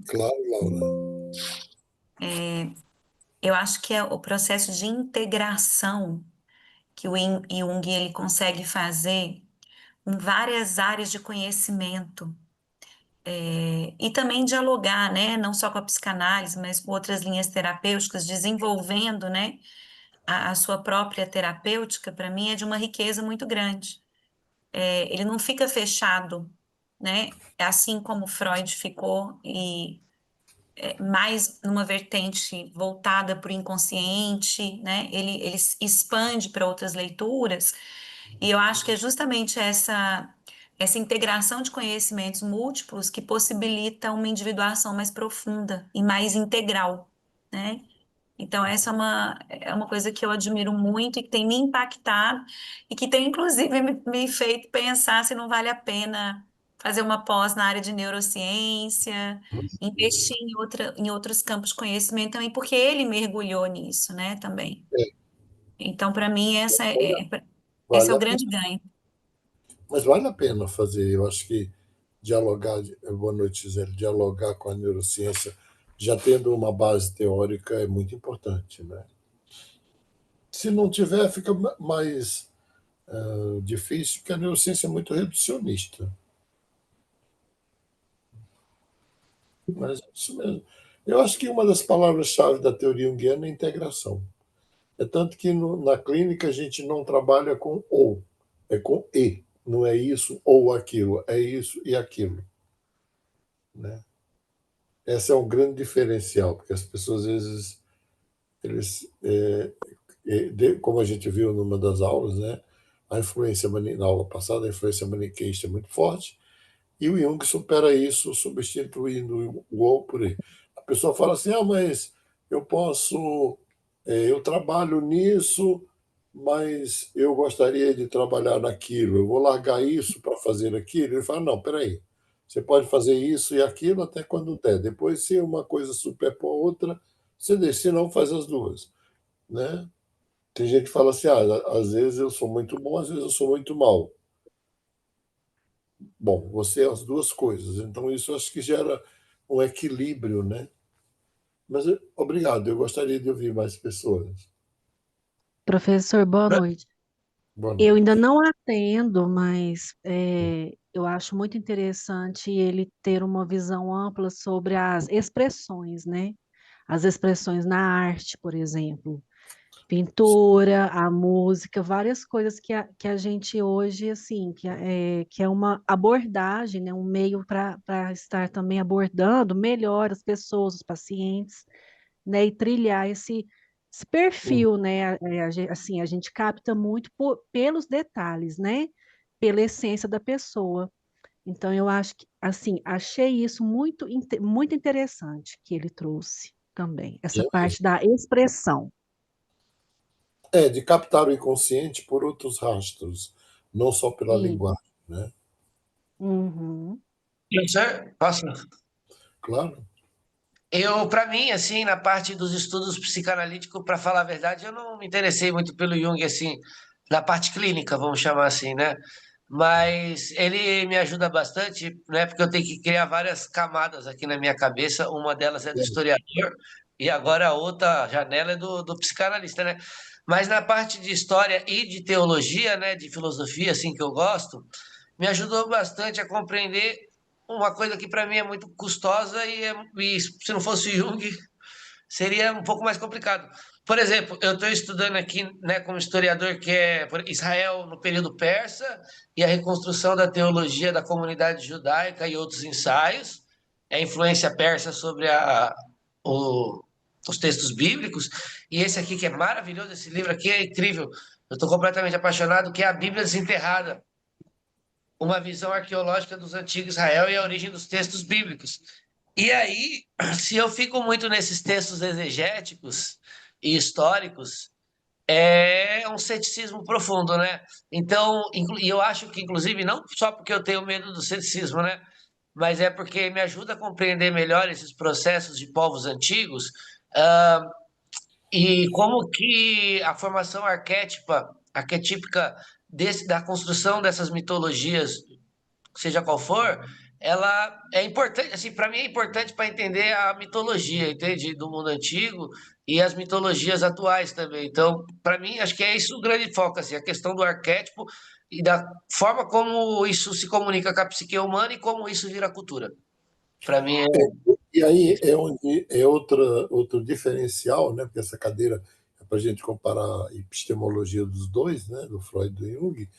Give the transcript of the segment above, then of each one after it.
Claro, Laura. Eu acho que é o processo de integração que o Jung ele consegue fazer em várias áreas de conhecimento. E também dialogar, né, não só com a psicanálise, mas com outras linhas terapêuticas, desenvolvendo, né, a sua própria terapêutica, para mim é de uma riqueza muito grande. Ele não fica fechado, né, assim como Freud ficou, e mais numa vertente voltada para o inconsciente, né, ele expande para outras leituras, e eu acho que é justamente essa integração de conhecimentos múltiplos que possibilita uma individuação mais profunda e mais integral, né? Então, essa é uma coisa que eu admiro muito e que tem me impactado e que tem, inclusive, me feito pensar se não vale a pena fazer uma pós na área de neurociência, investir em outros campos de conhecimento também, porque ele mergulhou nisso, né, também. É, Então, para mim, esse é vale o a pena, grande ganho. mas vale a pena fazer. Eu acho que dialogar, boa noite, Gisele, dialogar com a neurociência, já tendo uma base teórica, é muito importante, né? Se não tiver, fica mais difícil, porque a neurociência é muito reducionista. Mas é isso mesmo. Eu acho que uma das palavras-chave da teoria junguiana é integração. É tanto que na clínica a gente não trabalha com ou, é com e. Não é isso ou aquilo, é isso e aquilo. Né? Esse é um grande diferencial, porque as pessoas às vezes, eles, como a gente viu numa das aulas, né, na aula passada, a influência maniqueísta é muito forte, e o Jung supera isso, substituindo o ou por e. A pessoa fala assim, mas eu posso, eu trabalho nisso, mas eu gostaria de trabalhar naquilo, eu vou largar isso para fazer aquilo. Ele fala, não, peraí, você pode fazer isso e aquilo até quando der. Depois, se uma coisa superpor a outra, você deixa, se não faz as duas. Né? Tem gente que fala assim, às vezes eu sou muito bom, às vezes eu sou muito mal. Bom, você é as duas coisas. Então, isso acho que gera um equilíbrio, né? Mas obrigado, eu gostaria de ouvir mais pessoas. Professor, boa noite. Boa Eu ainda noite. não atendo, mas eu acho muito interessante ele ter uma visão ampla sobre as expressões, né? As expressões na arte, por exemplo. Pintura, a música, várias coisas que a gente hoje, assim, que é uma abordagem, né? Um meio para estar também abordando melhor as pessoas, os pacientes, né, e trilhar esse perfil, né, assim, a gente capta muito pelos detalhes, né, pela essência da pessoa. Então, eu acho que, assim, achei isso muito interessante que ele trouxe também, essa É mesmo. parte da expressão. É, de captar o inconsciente por outros rastros, não só pela Sim. linguagem, né? Uhum. Professor, posso? Claro. Para mim, assim, na parte dos estudos psicanalíticos, para falar a verdade, eu não me interessei muito pelo Jung, assim, na parte clínica, vamos chamar assim, né? Mas ele me ajuda bastante, né? Porque eu tenho que criar várias camadas aqui na minha cabeça. Uma delas é do É, historiador e agora a outra janela é do psicanalista, né? Mas na parte de história e de teologia, né? De filosofia, assim, que eu gosto, me ajudou bastante a compreender uma coisa que para mim é muito custosa e se não fosse Jung seria um pouco mais complicado. Por exemplo, eu estou estudando aqui, né, como historiador, que é Israel no período persa e a reconstrução da teologia da comunidade judaica e outros ensaios, a influência persa sobre o, os textos bíblicos. E esse aqui que é maravilhoso, esse livro aqui é incrível. Eu estou completamente apaixonado, que é a Bíblia Desenterrada, uma visão arqueológica dos antigos Israel e a origem dos textos bíblicos. E aí, se eu fico muito nesses textos exegéticos e históricos, é um ceticismo profundo, né? Então, e eu acho que, inclusive, não só porque eu tenho medo do ceticismo, né? Mas é porque me ajuda a compreender melhor esses processos de povos antigos, ah, e como que a formação arquetípica da construção dessas mitologias seja qual for, ela é importante, assim, para mim é importante para entender a mitologia, entende? Do mundo antigo e as mitologias atuais também. Então, para mim, acho que é isso o grande foco, assim, a questão do arquétipo e da forma como isso se comunica com a psique humana e como isso vira cultura. Para mim é. E aí é onde é outro diferencial, né? Porque essa cadeira é para a gente comparar a epistemologia dos dois, né? Do Freud e do Jung,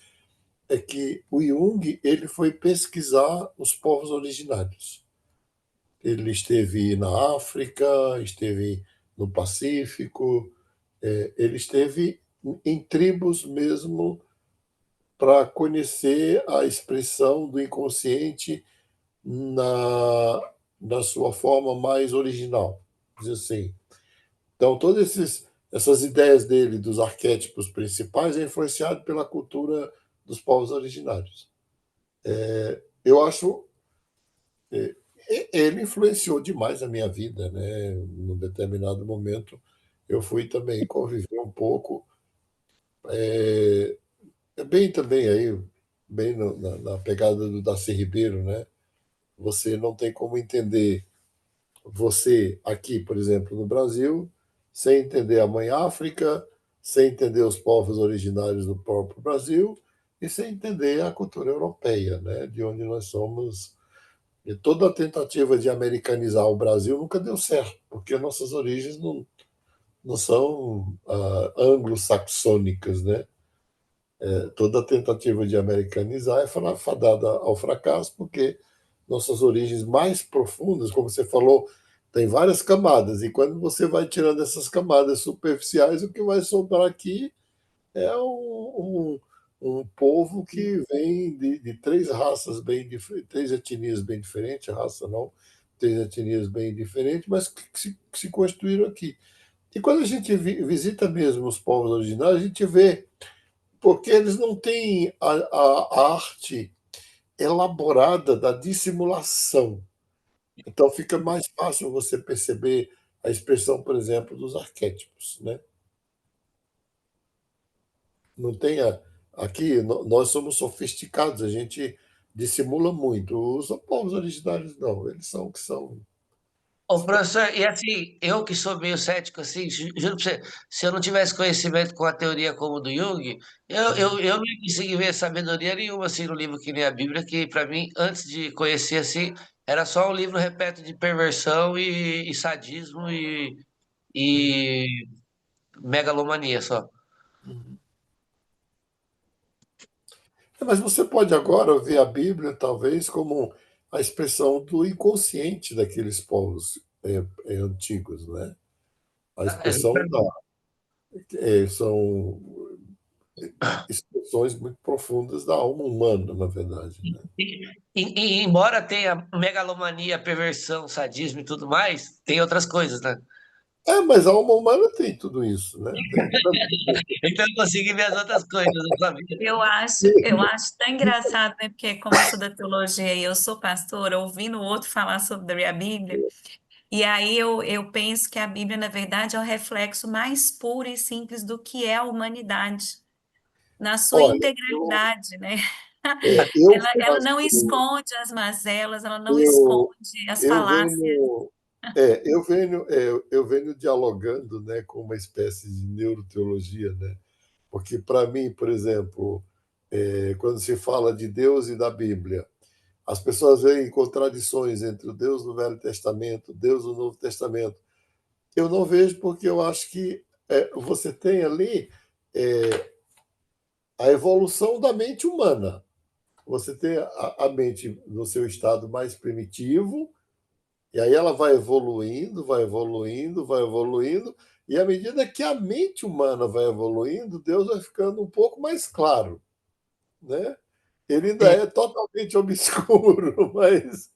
é que o Jung ele foi pesquisar os povos originários. Ele esteve na África, esteve no Pacífico, ele esteve em tribos mesmo para conhecer a expressão do inconsciente na, na sua forma mais original. Diz assim. Então, essas ideias dele dos arquétipos principais é influenciado pela cultura dos povos originários. Eu acho ele influenciou demais a minha vida, né? Num determinado momento, eu fui também conviver um pouco, bem também aí, bem na pegada do Darcy Ribeiro, né? Você não tem como entender você aqui, por exemplo, no Brasil, sem entender a mãe África, sem entender os povos originários do próprio Brasil e sem entender a cultura europeia, né? De onde nós somos. E toda a tentativa de americanizar o Brasil nunca deu certo, porque nossas origens não são anglo-saxônicas, né? Toda tentativa de americanizar é fadada ao fracasso, porque nossas origens mais profundas, como você falou, tem várias camadas, e quando você vai tirando essas camadas superficiais, o que vai sobrar aqui é um povo que vem de três raças bem diferentes, três etnias bem diferentes, raça não, três etnias bem diferentes, mas que se construíram aqui. E quando a gente visita mesmo os povos originários, a gente vê, porque eles não têm a arte elaborada da dissimulação. Então fica mais fácil você perceber a expressão, por exemplo, dos arquétipos, né? Não tenha aqui nós somos sofisticados, a gente dissimula muito. Os povos originários não, eles são o que são. Ô, professor, e assim, eu que sou meio cético, assim, juro pra você, se eu não tivesse conhecimento com a teoria como do Jung, eu não ia conseguir ver sabedoria nenhuma, assim, no livro que nem a Bíblia, que para mim, antes de conhecer, assim, era só um livro repleto de perversão e sadismo e megalomania só. Mas você pode agora ver a Bíblia talvez como a expressão do inconsciente daqueles povos antigos, né? A expressão são expressões muito profundas da alma humana, na verdade, né? Embora tenha megalomania, perversão, sadismo e tudo mais, tem outras coisas, né? Mas a alma humana tem tudo isso, né? Então eu consegui ver as outras coisas da sua vida. Eu acho tão engraçado, né? Porque como eu sou da teologia e eu sou pastora, ouvindo o outro falar sobre a Bíblia, e aí eu penso que a Bíblia, na verdade, é o reflexo mais puro e simples do que é a humanidade, na sua Olha, integralidade, né? eu Ela não faço, esconde as mazelas, ela não eu, esconde as eu falácias. venho, eu venho dialogando, né, com uma espécie de neuroteologia, né? Porque para mim, por exemplo, quando se fala de Deus e da Bíblia, as pessoas veem contradições entre o Deus do Velho Testamento, Deus do Novo Testamento. Eu não vejo porque eu acho que você tem ali a evolução da mente humana. Você tem a mente no seu estado mais primitivo, e aí ela vai evoluindo, vai evoluindo, vai evoluindo, e à medida que a mente humana vai evoluindo, Deus vai ficando um pouco mais claro, né? Ele ainda Sim. é totalmente obscuro, mas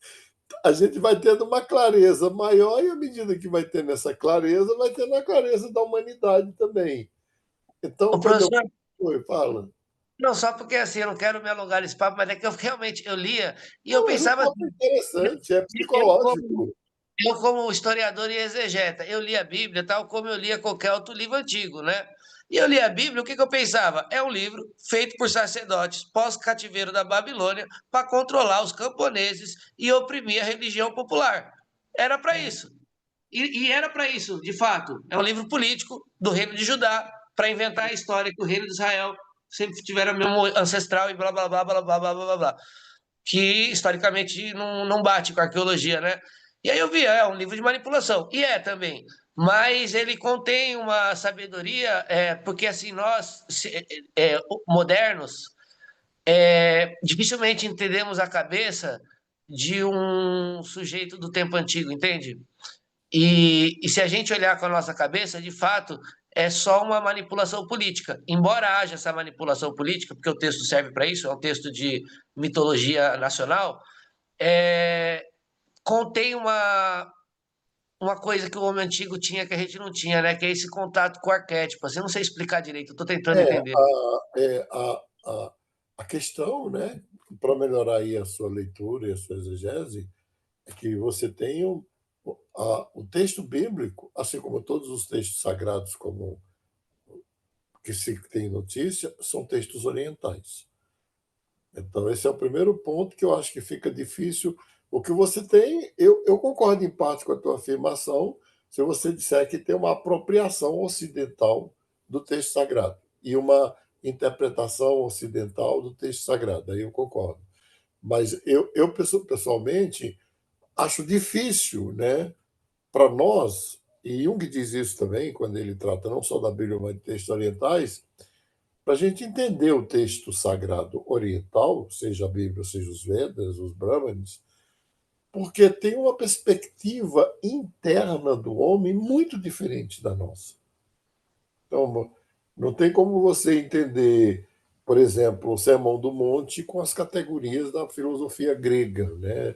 a gente vai tendo uma clareza maior, e à medida que vai tendo essa clareza, vai tendo a clareza da humanidade também. Então, O quando eu. professor, Oi, fala. não, só porque assim, eu não quero me alongar nesse papo, mas é que eu realmente eu lia e eu Não, mas o pensava papo é assim, interessante, é eu como, psicológico. eu como historiador e exegeta, eu lia a Bíblia tal como eu lia qualquer outro livro antigo, né? E eu li a Bíblia, o que eu pensava? É um livro feito por sacerdotes pós-cativeiro da Babilônia para controlar os camponeses e oprimir a religião popular. Era para isso. E era para isso, de fato. É um livro político do reino de Judá para inventar a história que o reino de Israel sempre tiveram mesmo ancestral e blá, blá, blá, blá, blá, blá, blá, blá, blá, que historicamente não bate com a arqueologia, né? E aí eu vi, é um livro de manipulação. E é também. Mas ele contém uma sabedoria, porque assim, nós, modernos, dificilmente entendemos a cabeça de um sujeito do tempo antigo, entende? E se a gente olhar com a nossa cabeça, de fato, é só uma manipulação política. Embora haja essa manipulação política, porque o texto serve para isso, é um texto de mitologia nacional, é, contém uma coisa que o homem antigo tinha que a gente não tinha, né? Que é esse contato com o arquétipo. Assim, eu não sei explicar direito, eu estou tentando É, entender. a questão, né, para melhorar aí a sua leitura e a sua exegese, é que você tem o texto bíblico, assim como todos os textos sagrados como que se tem notícia, são textos orientais. Então, esse é o primeiro ponto que eu acho que fica difícil. O que você tem, eu concordo em parte com a tua afirmação, se você disser que tem uma apropriação ocidental do texto sagrado e uma interpretação ocidental do texto sagrado, aí eu concordo. Mas eu pessoalmente, acho difícil, né, para nós, e Jung diz isso também, quando ele trata não só da Bíblia, mas de textos orientais, para a gente entender o texto sagrado oriental, seja a Bíblia, seja os Vedas, os Brahmanes, porque tem uma perspectiva interna do homem muito diferente da nossa. Então, não tem como você entender, por exemplo, o Sermão do Monte com as categorias da filosofia grega, né?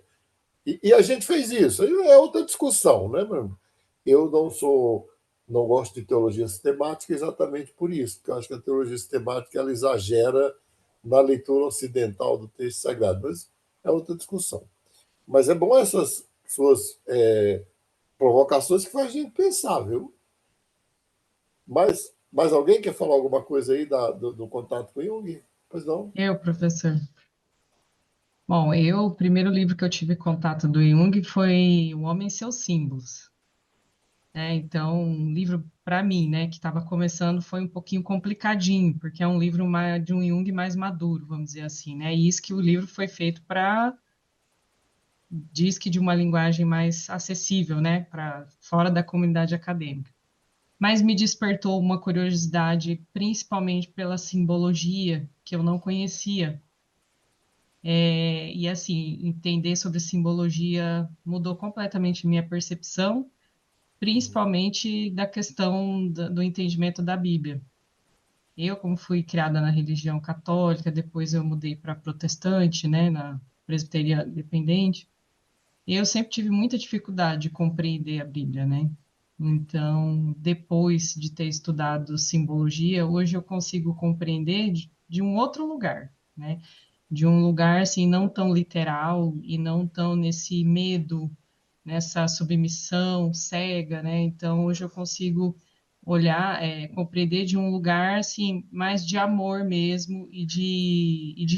E a gente fez isso. Aí é outra discussão, né, mano? Eu não gosto de teologia sistemática exatamente por isso, porque eu acho que a teologia sistemática ela exagera na leitura ocidental do texto sagrado, mas é outra discussão. Mas é bom essas suas provocações que fazem a gente pensar, viu? Mas mais alguém quer falar alguma coisa aí do contato com Jung? Pois não? Eu, professor. Bom, o primeiro livro que eu tive contato do Jung foi O Homem e Seus Símbolos, né? Então, um livro para mim, né, que estava começando, foi um pouquinho complicadinho, porque é um livro de um Jung mais maduro, vamos dizer assim, né? E isso que o livro foi feito diz que de uma linguagem mais acessível, né, para fora da comunidade acadêmica. Mas me despertou uma curiosidade, principalmente pela simbologia, que eu não conhecia. E assim, entender sobre simbologia mudou completamente minha percepção, principalmente da questão do entendimento da Bíblia. Eu, como fui criada na religião católica, depois eu mudei para protestante, né, na presbiteriana independente, eu sempre tive muita dificuldade de compreender a Bíblia, né? Então, depois de ter estudado simbologia, hoje eu consigo compreender de um outro lugar, né? De um lugar assim não tão literal e não tão nesse medo, nessa submissão cega, né? Então, hoje eu consigo olhar, compreender de um lugar assim mais de amor mesmo de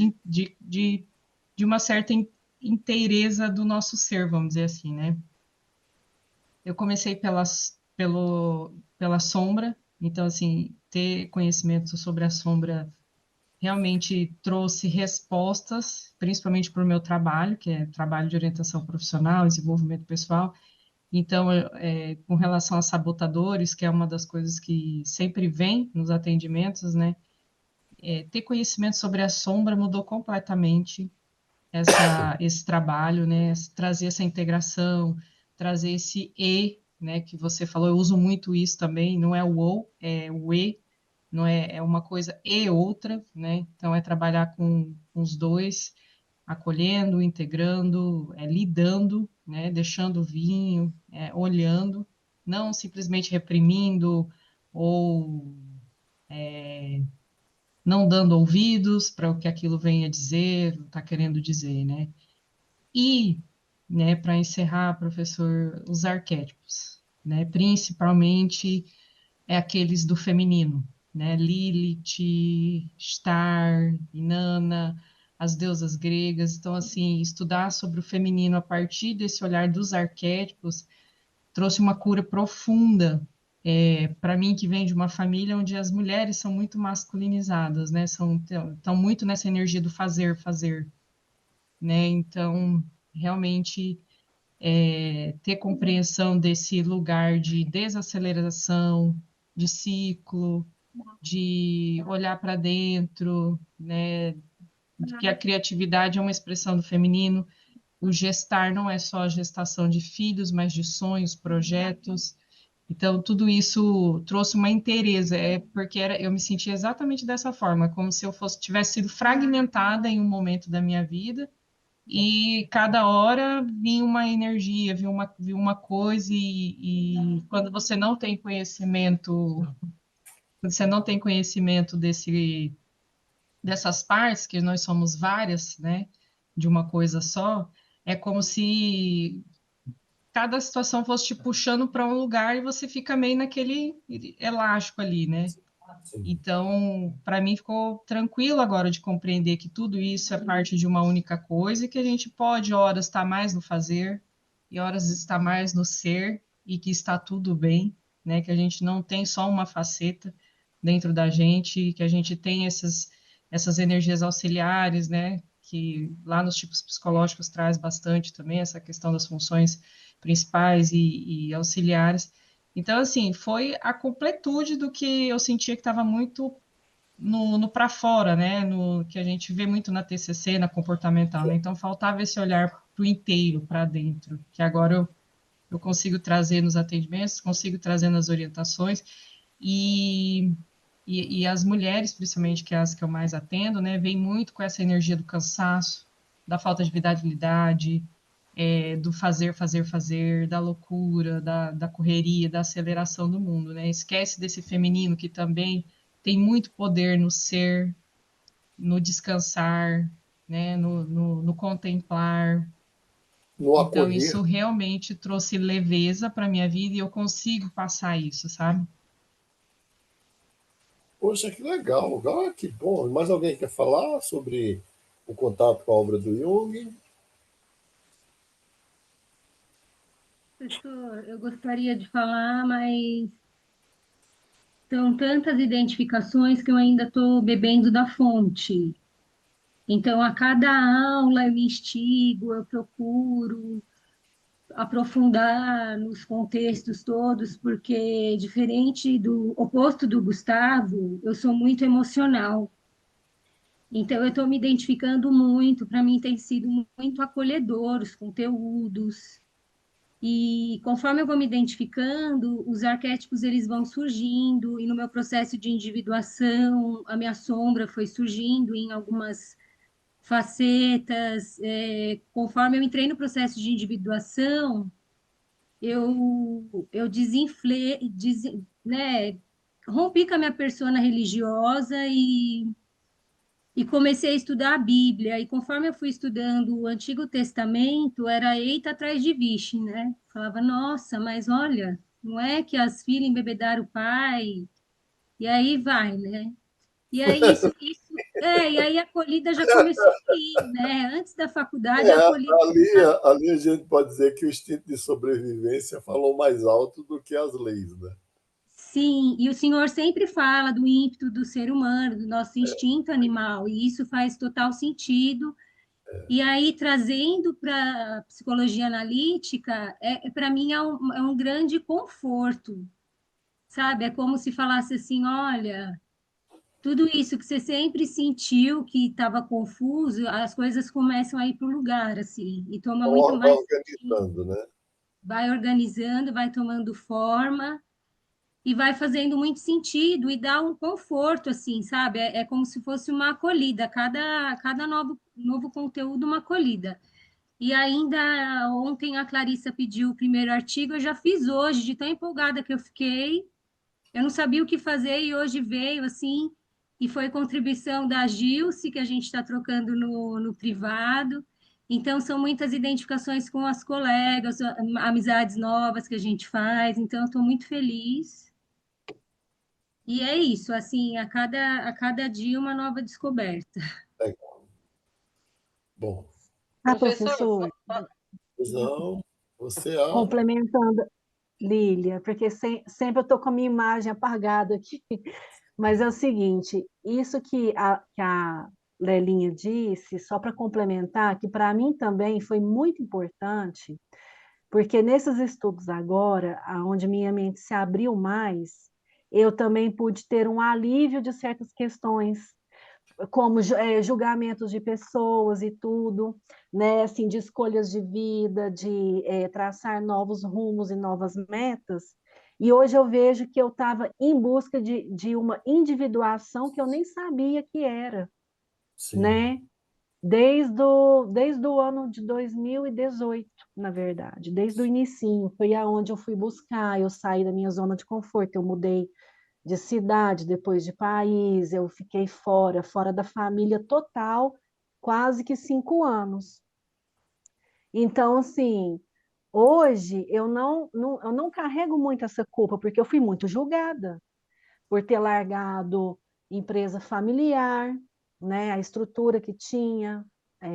uma certa inteireza do nosso ser, vamos dizer assim, né? Eu comecei pela sombra, então, assim, ter conhecimento sobre a sombra realmente trouxe respostas, principalmente para o meu trabalho, que é trabalho de orientação profissional, desenvolvimento pessoal. Então, com relação a sabotadores, que é uma das coisas que sempre vem nos atendimentos, né? Ter conhecimento sobre a sombra mudou completamente esse trabalho, né? Trazer essa integração, trazer esse né? Que você falou, eu uso muito isso também, não é o ou, é o não é uma coisa e outra, né? Então é trabalhar com os dois, acolhendo, integrando, lidando, né? Deixando o vinho, olhando, não simplesmente reprimindo ou não dando ouvidos para o que aquilo vem a dizer, está querendo dizer, né? E, né, para encerrar, professor, os arquétipos, né? Principalmente aqueles do feminino, né? Lilith, Star, Inanna, as deusas gregas. Então, assim, estudar sobre o feminino a partir desse olhar dos arquétipos trouxe uma cura profunda. Para mim, que vem de uma família onde as mulheres são muito masculinizadas, né? Estão muito nessa energia do fazer, fazer, né? Então, realmente, ter compreensão desse lugar de desaceleração, de ciclo, de olhar para dentro, né? De que a criatividade é uma expressão do feminino. O gestar não é só a gestação de filhos, mas de sonhos, projetos. Então, tudo isso trouxe uma inteireza, porque eu me sentia exatamente dessa forma, como se eu tivesse sido fragmentada em um momento da minha vida, e cada hora vinha uma energia, vinha uma coisa, e quando você não tem conhecimento, dessas partes, que nós somos várias, né, de uma coisa só, é como se cada situação fosse te puxando para um lugar e você fica meio naquele elástico ali, né? Sim. Então, para mim ficou tranquilo agora de compreender que tudo isso é parte de uma única coisa e que a gente pode, horas, estar mais no fazer e horas estar mais no ser e que está tudo bem, né? Que a gente não tem só uma faceta dentro da gente, que a gente tem essas energias auxiliares, né? Que lá nos tipos psicológicos traz bastante também essa questão das funções principais e auxiliares. Então, assim, foi a completude do que eu sentia que estava muito no para fora, né? No que a gente vê muito na TCC, na comportamental, né? Então, faltava esse olhar para o inteiro, para dentro, que agora eu consigo trazer nos atendimentos, consigo trazer nas orientações, e, e as mulheres, principalmente, que é as que eu mais atendo, né? Vem muito com essa energia do cansaço, da falta de vitalidade, do fazer, fazer, fazer, da loucura, da correria, da aceleração do mundo, né? Esquece desse feminino que também tem muito poder no ser, no descansar, né? No contemplar. No Então, acolher. isso realmente trouxe leveza para minha vida e eu consigo passar isso, sabe? Poxa, que legal. Ah, que bom. Mais alguém quer falar sobre o contato com a obra do Jung? Professor, eu gostaria de falar, mas são tantas identificações que eu ainda estou bebendo da fonte. Então, a cada aula eu me instigo, eu procuro aprofundar nos contextos todos, porque diferente do oposto do Gustavo, eu sou muito emocional. Então, eu estou me identificando muito, para mim tem sido muito acolhedor os conteúdos. E conforme eu vou me identificando, os arquétipos eles vão surgindo, e no meu processo de individuação, a minha sombra foi surgindo em algumas facetas. Conforme eu entrei no processo de individuação, eu desinflei, né, rompi com a minha persona religiosa e comecei a estudar a Bíblia. E conforme eu fui estudando o Antigo Testamento, era eita atrás de vixe, né? Falava, nossa, mas olha, não é que as filhas embebedaram o pai? E aí vai, né? E aí e aí a acolhida já começou aí, né? Antes da faculdade, a acolhida Ali a gente pode dizer que o instinto de sobrevivência falou mais alto do que as leis, né? sim, e o senhor sempre fala do ímpeto do ser humano, do nosso instinto animal, e isso faz total sentido. E aí, trazendo para a psicologia analítica, para mim é um grande conforto, sabe? É como se falasse assim: olha, tudo isso que você sempre sentiu que estava confuso, as coisas começam a ir para o lugar, assim, e toma muito Vai mais sentido. organizando, né? Vai organizando, vai tomando forma e vai fazendo muito sentido e dá um conforto, assim, sabe? É como se fosse uma acolhida, cada novo conteúdo, uma acolhida. E ainda ontem a Clarissa pediu o primeiro artigo, eu já fiz hoje, de tão empolgada que eu fiquei. Eu não sabia o que fazer e hoje veio assim, e foi contribuição da Gilce, que a gente está trocando no privado. Então, são muitas identificações com as colegas, amizades novas que a gente faz. Então, eu estou muito feliz. E é isso, assim, a cada dia uma nova descoberta. Legal. Bom, Professor, Professor, não, você complementando, Lília, porque sempre eu estou com a minha imagem apagada aqui, mas é o seguinte, isso que a Lelinha disse, só para complementar, que para mim também foi muito importante, porque nesses estudos agora, onde minha mente se abriu mais, eu também pude ter um alívio de certas questões, como julgamentos de pessoas e tudo, né, assim, de escolhas de vida, de traçar novos rumos e novas metas. E hoje eu vejo que eu estava em busca de uma individuação que eu nem sabia que era, sim. né? Desde o ano de 2018, na verdade, desde o inicinho, foi aonde eu fui buscar, eu saí da minha zona de conforto, eu mudei de cidade, depois de país, eu fiquei fora da família total, quase que 5 anos. Então, assim, hoje eu não carrego muito essa culpa, porque eu fui muito julgada por ter largado empresa familiar, né, a estrutura que tinha, é,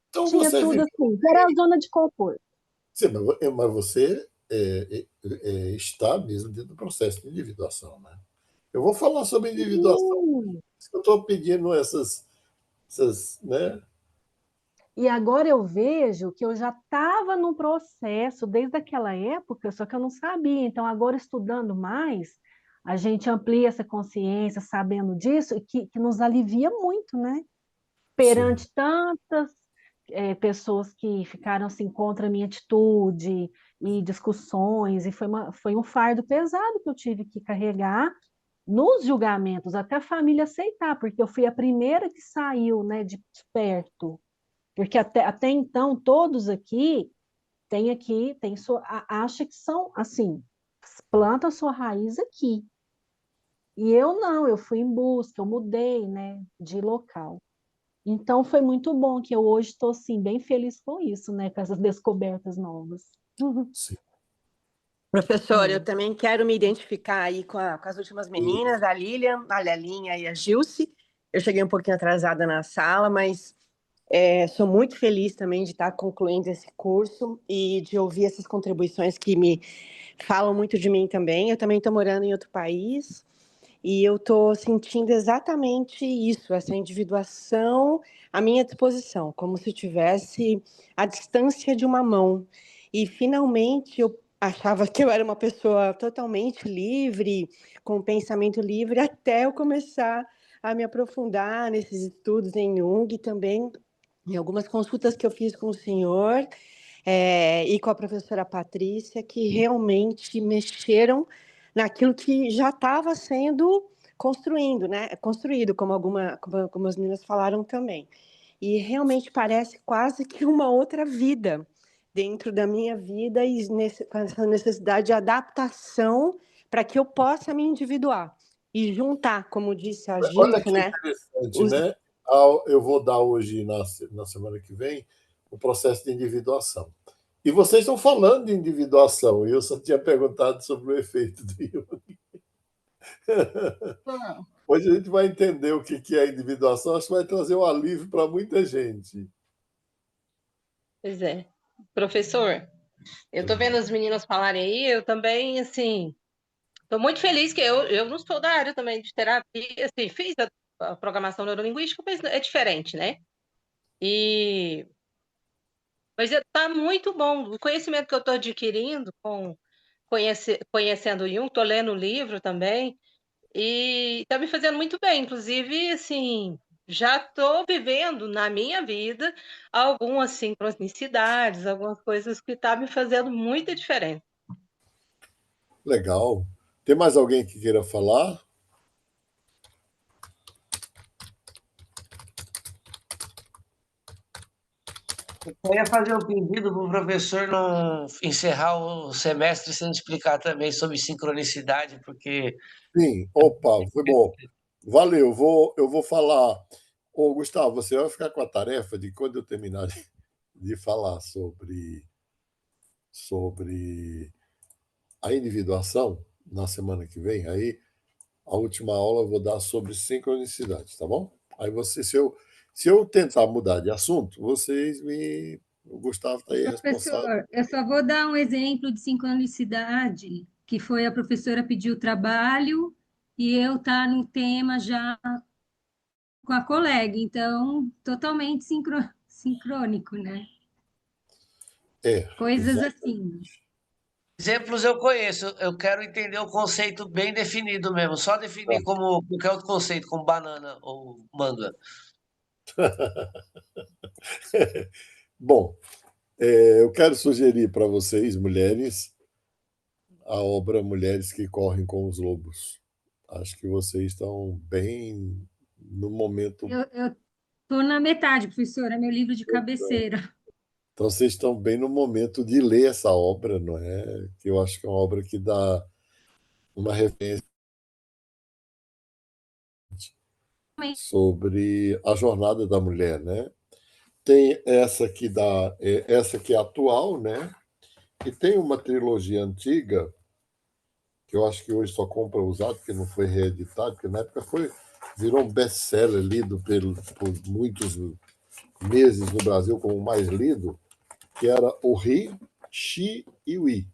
Então tinha você tudo vive. assim, era a zona de conforto. Sim, mas você está mesmo dentro do processo de individuação, né? Eu vou falar sobre individuação. Sim. Eu estou pedindo essas, né? E agora eu vejo que eu já estava no processo desde aquela época, só que eu não sabia. Então, agora estudando mais, a gente amplia essa consciência, sabendo disso, e que nos alivia muito, né? Sim. Perante tantas pessoas que ficaram assim contra a minha atitude e discussões, e foi um fardo pesado que eu tive que carregar nos julgamentos, até a família aceitar, porque eu fui a primeira que saiu, né, de perto. Porque até então, todos aqui acha que são assim, planta sua raiz aqui. E eu não, eu fui em busca, eu mudei, né, de local. Então foi muito bom que eu hoje estou assim, bem feliz com isso, né, com essas descobertas novas. Sim. professor, eu É. também quero me identificar aí com as últimas meninas, a Lilian, a Lelinha e a Gilce. Eu cheguei um pouquinho atrasada na sala, mas sou muito feliz também de estar concluindo esse curso e de ouvir essas contribuições que me falam muito de mim também. Eu também estou morando em outro país e eu estou sentindo exatamente isso, essa individuação à minha disposição, como se tivesse a distância de uma mão. E finalmente eu achava que eu era uma pessoa totalmente livre, com um pensamento livre, até eu começar a me aprofundar nesses estudos em Jung e também em algumas consultas que eu fiz com o senhor e com a professora Patrícia, que realmente mexeram naquilo que já estava sendo construído, como as meninas falaram também. E realmente parece quase que uma outra vida dentro da minha vida e com essa necessidade de adaptação para que eu possa me individuar e juntar, como disse a Olha Gilce, que né? interessante, Os... né? Eu vou dar hoje, na semana que vem, o processo de individuação. E vocês estão falando de individuação, e eu só tinha perguntado sobre o efeito do Jung. Hoje a gente vai entender o que é individuação, acho que vai trazer um alívio para muita gente. Pois é. Professor, eu tô vendo as meninas falarem aí, eu também, assim, tô muito feliz que eu não sou da área também de terapia, assim, fiz a programação neurolinguística, mas é diferente, né? E, mas tá muito bom. O conhecimento que eu tô adquirindo conhecendo o Jung, tô lendo o livro também, e tá me fazendo muito bem. Inclusive, assim, já tô vivendo na minha vida algumas sincronicidades, algumas coisas que tá me fazendo muita diferença. Legal. Tem mais alguém que queira falar? Eu ia fazer um pedido para o professor não encerrar o semestre sem explicar também sobre sincronicidade, porque Sim, opa, foi bom. Valeu, eu vou falar. Ô, Gustavo, você vai ficar com a tarefa de quando eu terminar de falar sobre a individuação na semana que vem, aí a última aula eu vou dar sobre sincronicidade, tá bom? Aí você, se eu tentar mudar de assunto, vocês me. O Gustavo está aí responsável. Professor, eu só vou dar um exemplo de sincronicidade, que foi a professora pedir o trabalho e eu estar no tema já com a colega, então totalmente sincrônico, né? Coisas assim. Exemplos eu conheço, eu quero entender o conceito bem definido mesmo. Só definir como qualquer outro conceito, como banana ou manga. Bom, eu quero sugerir para vocês, mulheres, a obra Mulheres que Correm com os Lobos. Acho que vocês estão bem no momento. Eu estou na metade, professora, é meu livro de cabeceira. Então, vocês estão bem no momento de ler essa obra, não é? Que eu acho que é uma obra que dá uma referência sobre a jornada da mulher, né? Tem essa que dá, essa que é atual, né? E tem uma trilogia antiga que eu acho que hoje só compra usado, porque não foi reeditado, porque na época virou um best-seller lido por muitos meses no Brasil como o mais lido, que era o Ri, Xi e Ui.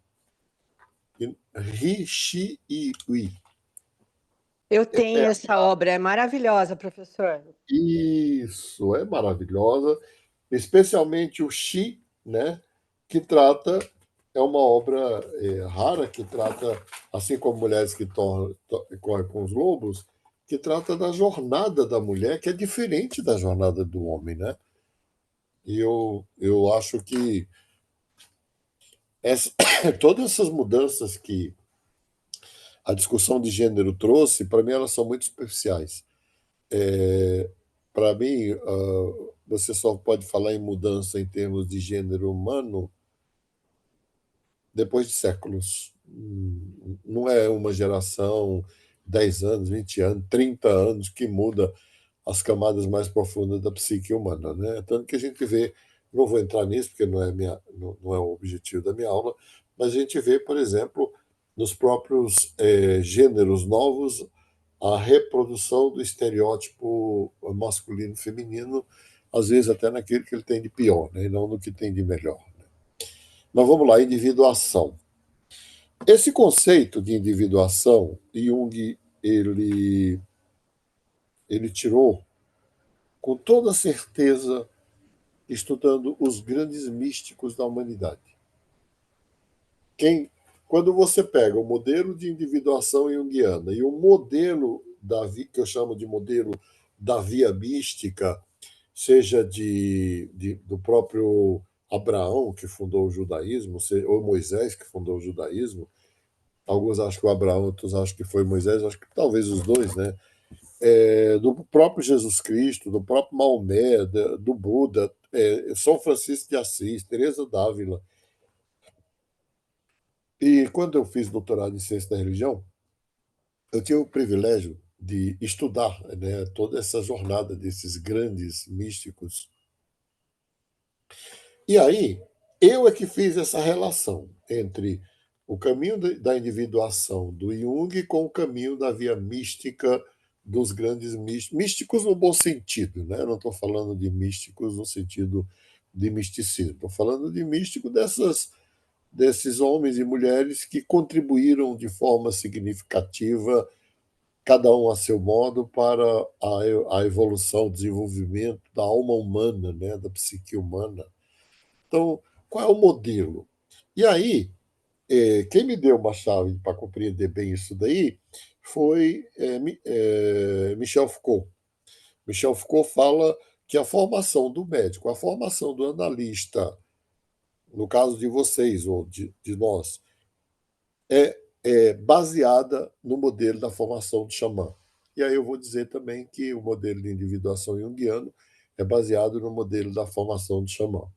Ri, Xi e Ui. Eu tenho essa obra, é maravilhosa, professor. Isso, é maravilhosa, especialmente o Xi, né, que trata, é uma obra rara, que trata, assim como Mulheres que Correm com os Lobos, que trata da jornada da mulher, que é diferente da jornada do homem, né? E eu acho que todas essas mudanças que a discussão de gênero trouxe, para mim, elas são muito superficiais. Para mim, você só pode falar em mudança em termos de gênero humano depois de séculos. Não é uma geração, 10 anos, 20 anos, 30 anos que muda as camadas mais profundas da psique humana, né? Tanto que a gente vê, não vou entrar nisso porque não é o objetivo da minha aula, mas a gente vê, por exemplo, nos próprios gêneros novos, a reprodução do estereótipo masculino e feminino, às vezes até naquilo que ele tem de pior, né? E não no que tem de melhor. Mas vamos lá, individuação. Esse conceito de individuação, Jung ele tirou com toda certeza estudando os grandes místicos da humanidade. Quando você pega o modelo de individuação junguiana e o modelo que eu chamo de modelo da via mística, seja do próprio Abraão, que fundou o judaísmo, ou Moisés, que fundou o judaísmo, alguns acham que o Abraão, outros acham que foi Moisés, acho que talvez os dois, né? Do próprio Jesus Cristo, do próprio Maomé, do Buda, São Francisco de Assis, Teresa d'Ávila. E quando eu fiz doutorado em ciência da religião, eu tive o privilégio de estudar, né, toda essa jornada desses grandes místicos. E aí, eu é que fiz essa relação entre o caminho da individuação do Jung com o caminho da via mística dos grandes místicos no bom sentido, né? Eu não estou falando de místicos no sentido de misticismo, estou falando de místico desses homens e mulheres que contribuíram de forma significativa, cada um a seu modo, para a evolução, o desenvolvimento da alma humana, né? Da psique humana. Então, qual é o modelo? E aí, quem me deu uma chave para compreender bem isso daí foi Michel Foucault. Michel Foucault fala que a formação do médico, a formação do analista, no caso de vocês ou de nós, é baseada no modelo da formação do xamã. E aí eu vou dizer também que o modelo de individuação junguiano é baseado no modelo da formação do xamã.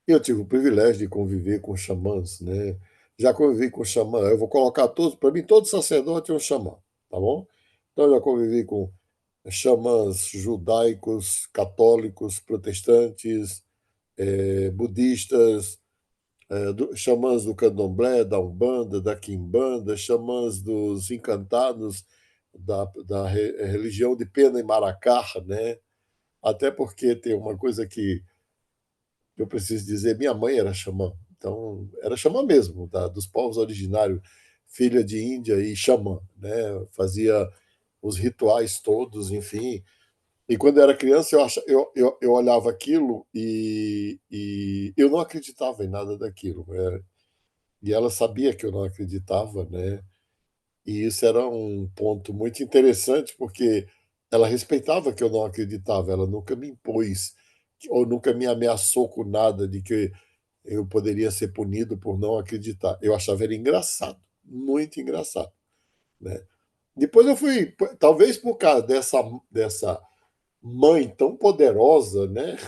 Eu tive o privilégio de conviver com xamãs, né? Já convivi com xamã, eu vou colocar todos, para mim, todo sacerdote é um xamã, tá bom? Então, eu já convivi com xamãs judaicos, católicos, protestantes, budistas, xamãs do candomblé, da umbanda, da quimbanda, xamãs dos encantados, da religião de Pena e Maracá, né? Até porque tem uma coisa que eu preciso dizer, minha mãe era xamã, então era xamã mesmo, dos povos originários, filha de Índia e xamã, né? Fazia os rituais todos, enfim. E quando eu era criança, eu olhava aquilo e eu não acreditava em nada daquilo, né? E ela sabia que eu não acreditava, né? E isso era um ponto muito interessante, porque ela respeitava que eu não acreditava, ela nunca me impôs ou nunca me ameaçou com nada de que eu poderia ser punido por não acreditar. Eu achava ele engraçado, muito engraçado, né? Depois eu fui, talvez por causa dessa mãe tão poderosa, né,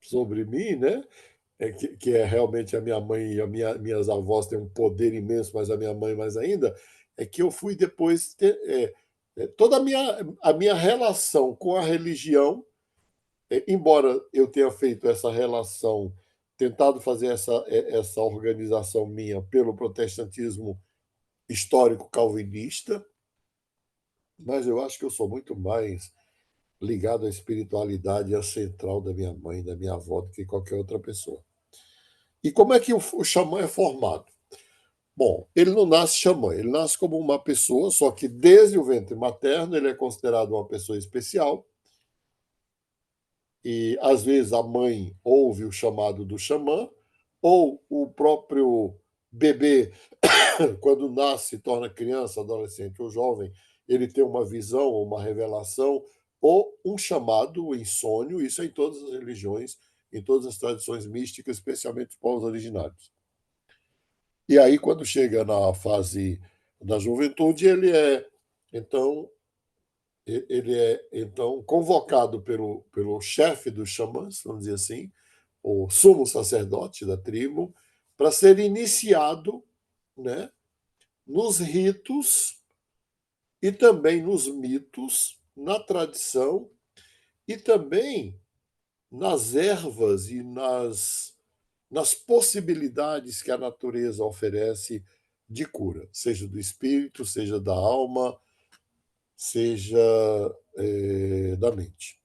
sobre mim, né, que é realmente a minha mãe e minhas avós têm um poder imenso, mas a minha mãe mais ainda, é que eu fui depois toda a minha relação com a religião, embora eu tenha feito essa relação, tentado fazer essa organização minha pelo protestantismo histórico calvinista, mas eu acho que eu sou muito mais ligado à espiritualidade e à central da minha mãe, da minha avó, do que qualquer outra pessoa. E como é que o xamã é formado? Bom, ele não nasce xamã, ele nasce como uma pessoa, só que desde o ventre materno ele é considerado uma pessoa especial. E às vezes a mãe ouve o chamado do xamã, ou o próprio bebê, quando nasce, se torna criança, adolescente ou jovem, ele tem uma visão ou uma revelação, ou um chamado em sonho, isso é em todas as religiões, em todas as tradições místicas, especialmente os povos originários. E aí, quando chega na fase da juventude, então, ele é então convocado pelo chefe dos xamãs, vamos dizer assim, o sumo sacerdote da tribo, para ser iniciado, né, nos ritos e também nos mitos, na tradição e também nas ervas e nas possibilidades que a natureza oferece de cura, seja do espírito, seja da alma, seja da mente.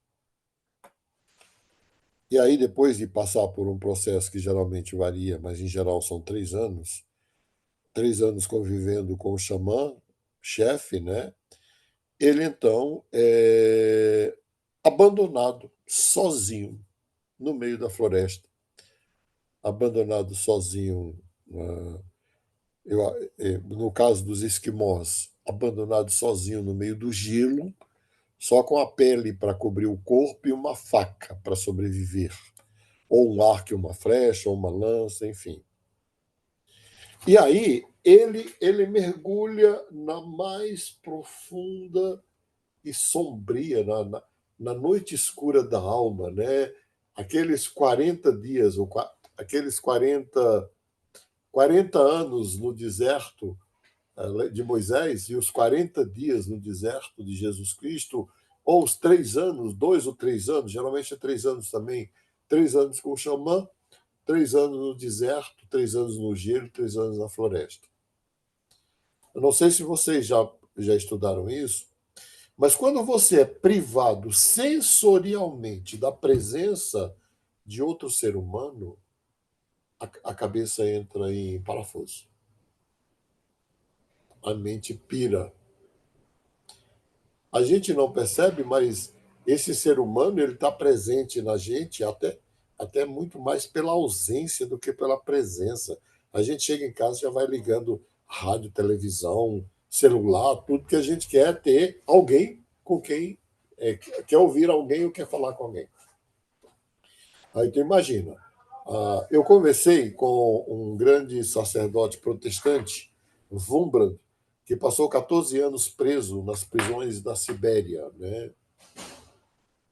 E aí, depois de passar por um processo que geralmente varia, mas em geral são 3 anos convivendo com o xamã, chefe, né? Ele então é abandonado, sozinho, no meio da floresta, abandonado sozinho, no caso dos esquimós, abandonado sozinho no meio do gelo, só com a pele para cobrir o corpo e uma faca para sobreviver, ou um arco e uma flecha, ou uma lança, enfim. E aí ele mergulha na mais profunda e sombria, na noite escura da alma, né? Aqueles 40 dias, aqueles 40 anos no deserto de Moisés e os 40 dias no deserto de Jesus Cristo, ou os 3 anos, 2 ou 3 anos, geralmente é 3 anos também, 3 anos com o xamã, 3 anos no deserto, 3 anos no gelo, 3 anos na floresta. Eu não sei se vocês já estudaram isso, mas quando você é privado sensorialmente da presença de outro ser humano, a cabeça entra em parafuso. A mente pira. A gente não percebe, mas esse ser humano ele está presente na gente até muito mais pela ausência do que pela presença. A gente chega em casa e já vai ligando rádio, televisão, celular, tudo que a gente quer é ter alguém com quem quer ouvir alguém ou quer falar com alguém. Aí tu imagina, eu conversei com um grande sacerdote protestante, Wurmbrand, que passou 14 anos preso nas prisões da Sibéria, né?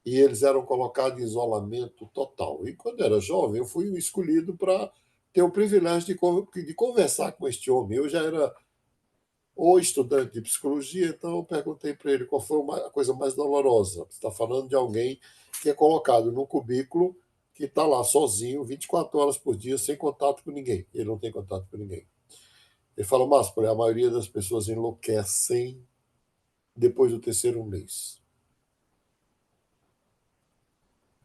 E eles eram colocados em isolamento total. E quando eu era jovem, eu fui escolhido para ter o privilégio de conversar com este homem. Eu já era ou estudante de psicologia, então eu perguntei para ele qual foi a coisa mais dolorosa. Você está falando de alguém que é colocado num cubículo que está lá sozinho, 24 horas por dia, sem contato com ninguém. Ele não tem contato com ninguém. Ele fala, Márcio, a maioria das pessoas enlouquecem depois do terceiro mês.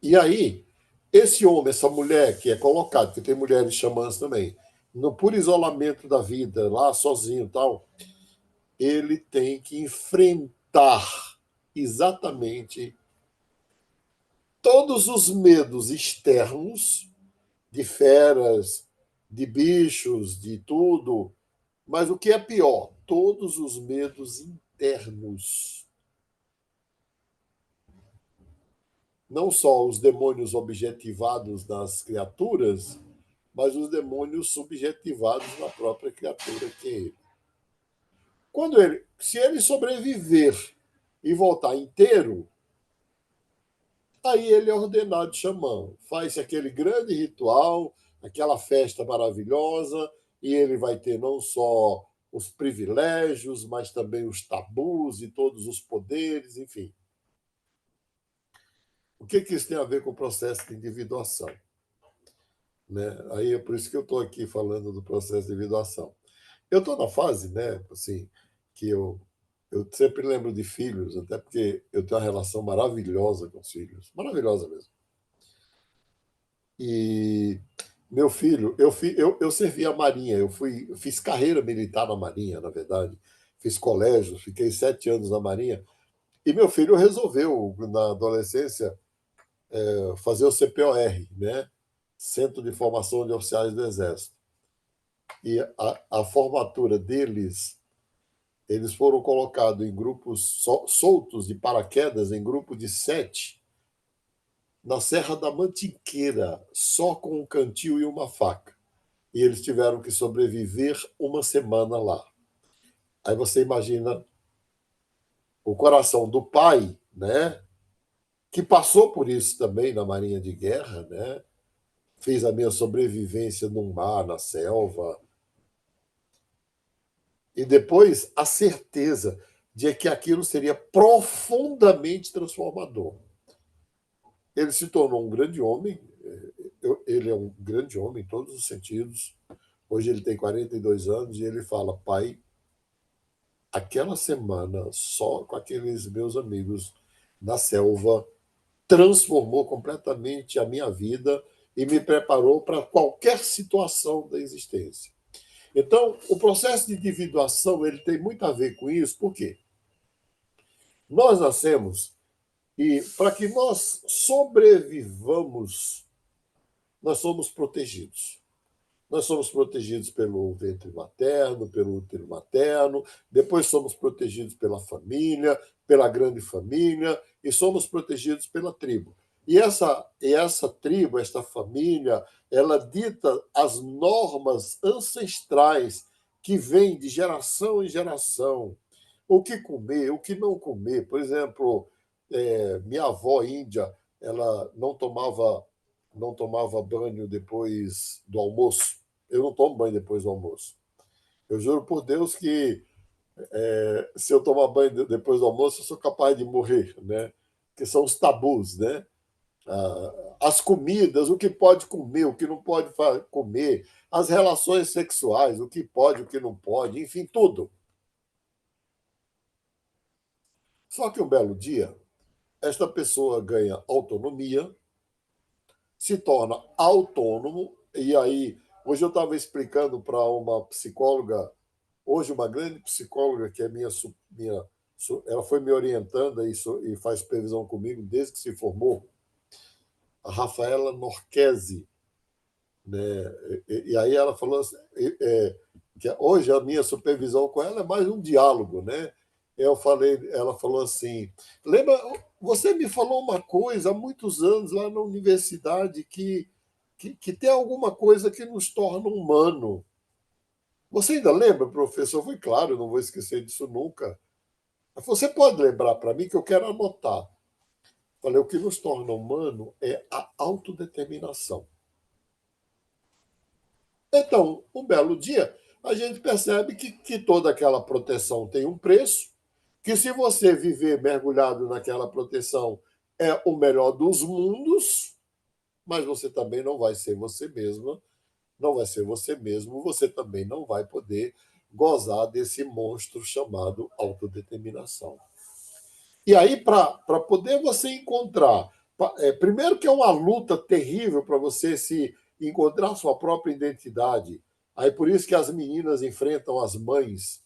E aí, esse homem, essa mulher que é colocado, que tem mulheres xamãs também, no puro isolamento da vida, lá sozinho e tal, ele tem que enfrentar exatamente todos os medos externos, de feras, de bichos, de tudo, mas o que é pior, todos os medos internos. Não só os demônios objetivados nas criaturas, mas os demônios subjetivados na própria criatura que é ele. Se ele sobreviver e voltar inteiro, aí ele é ordenado xamã. Faz aquele grande ritual, aquela festa maravilhosa, e ele vai ter não só os privilégios, mas também os tabus e todos os poderes, enfim. O que isso tem a ver com o processo de individuação? Né? Aí é por isso que eu estou aqui falando do processo de individuação. Eu estou na fase, né, assim, que eu sempre lembro de filhos, até porque eu tenho uma relação maravilhosa com os filhos, maravilhosa mesmo. E meu filho, eu servi a Marinha, eu fiz carreira militar na Marinha, na verdade, fiz colégio, fiquei 7 anos na Marinha, e meu filho resolveu, na adolescência, fazer o CPOR, né? Centro de Formação de Oficiais do Exército. E a formatura deles, eles foram colocados em grupos soltos de paraquedas, em grupo de 7, na Serra da Mantiqueira, só com um cantil e uma faca. E eles tiveram que sobreviver uma semana lá. Aí você imagina o coração do pai, né? Que passou por isso também na Marinha de Guerra, né? Fez a minha sobrevivência no mar, na selva. E depois a certeza de que aquilo seria profundamente transformador. Ele se tornou um grande homem, ele é um grande homem em todos os sentidos. Hoje ele tem 42 anos e ele fala, pai, aquela semana só com aqueles meus amigos na selva transformou completamente a minha vida e me preparou para qualquer situação da existência. Então, o processo de individuação ele tem muito a ver com isso, por quê? Nós nascemos e, para que nós sobrevivamos, nós somos protegidos. Nós somos protegidos pelo ventre materno, pelo útero materno, depois somos protegidos pela família, pela grande família, e somos protegidos pela tribo. E essa tribo, esta família, ela dita as normas ancestrais que vêm de geração em geração. O que comer, o que não comer. Por exemplo, minha avó índia, ela não tomava banho depois do almoço. Eu não tomo banho depois do almoço. Eu juro por Deus que se eu tomar banho depois do almoço, eu sou capaz de morrer, né? Que são os tabus, né? As comidas, o que pode comer, o que não pode comer, as relações sexuais, o que pode, o que não pode, enfim, tudo. Só que um belo dia, esta pessoa ganha autonomia, se torna autônomo, e aí, hoje eu estava explicando para uma psicóloga, hoje uma grande psicóloga, que é ela foi me orientando e faz supervisão comigo desde que se formou, a Rafaela Norquesi, né? E aí ela falou assim, que hoje a minha supervisão com ela é mais um diálogo, né? Ela falou assim, lembra, você me falou uma coisa há muitos anos lá na universidade que tem alguma coisa que nos torna humano. Você ainda lembra, professor? Foi claro, eu não vou esquecer disso nunca. Você pode lembrar para mim que eu quero anotar. Falei, o que nos torna humano é a autodeterminação. Então, um belo dia, a gente percebe que toda aquela proteção tem um preço, que se você viver mergulhado naquela proteção é o melhor dos mundos, mas você também não vai ser você mesma, não vai ser você mesmo, você também não vai poder gozar desse monstro chamado autodeterminação. E aí, para poder você encontrar, primeiro que é uma luta terrível para você se encontrar sua própria identidade. Aí por isso que as meninas enfrentam as mães,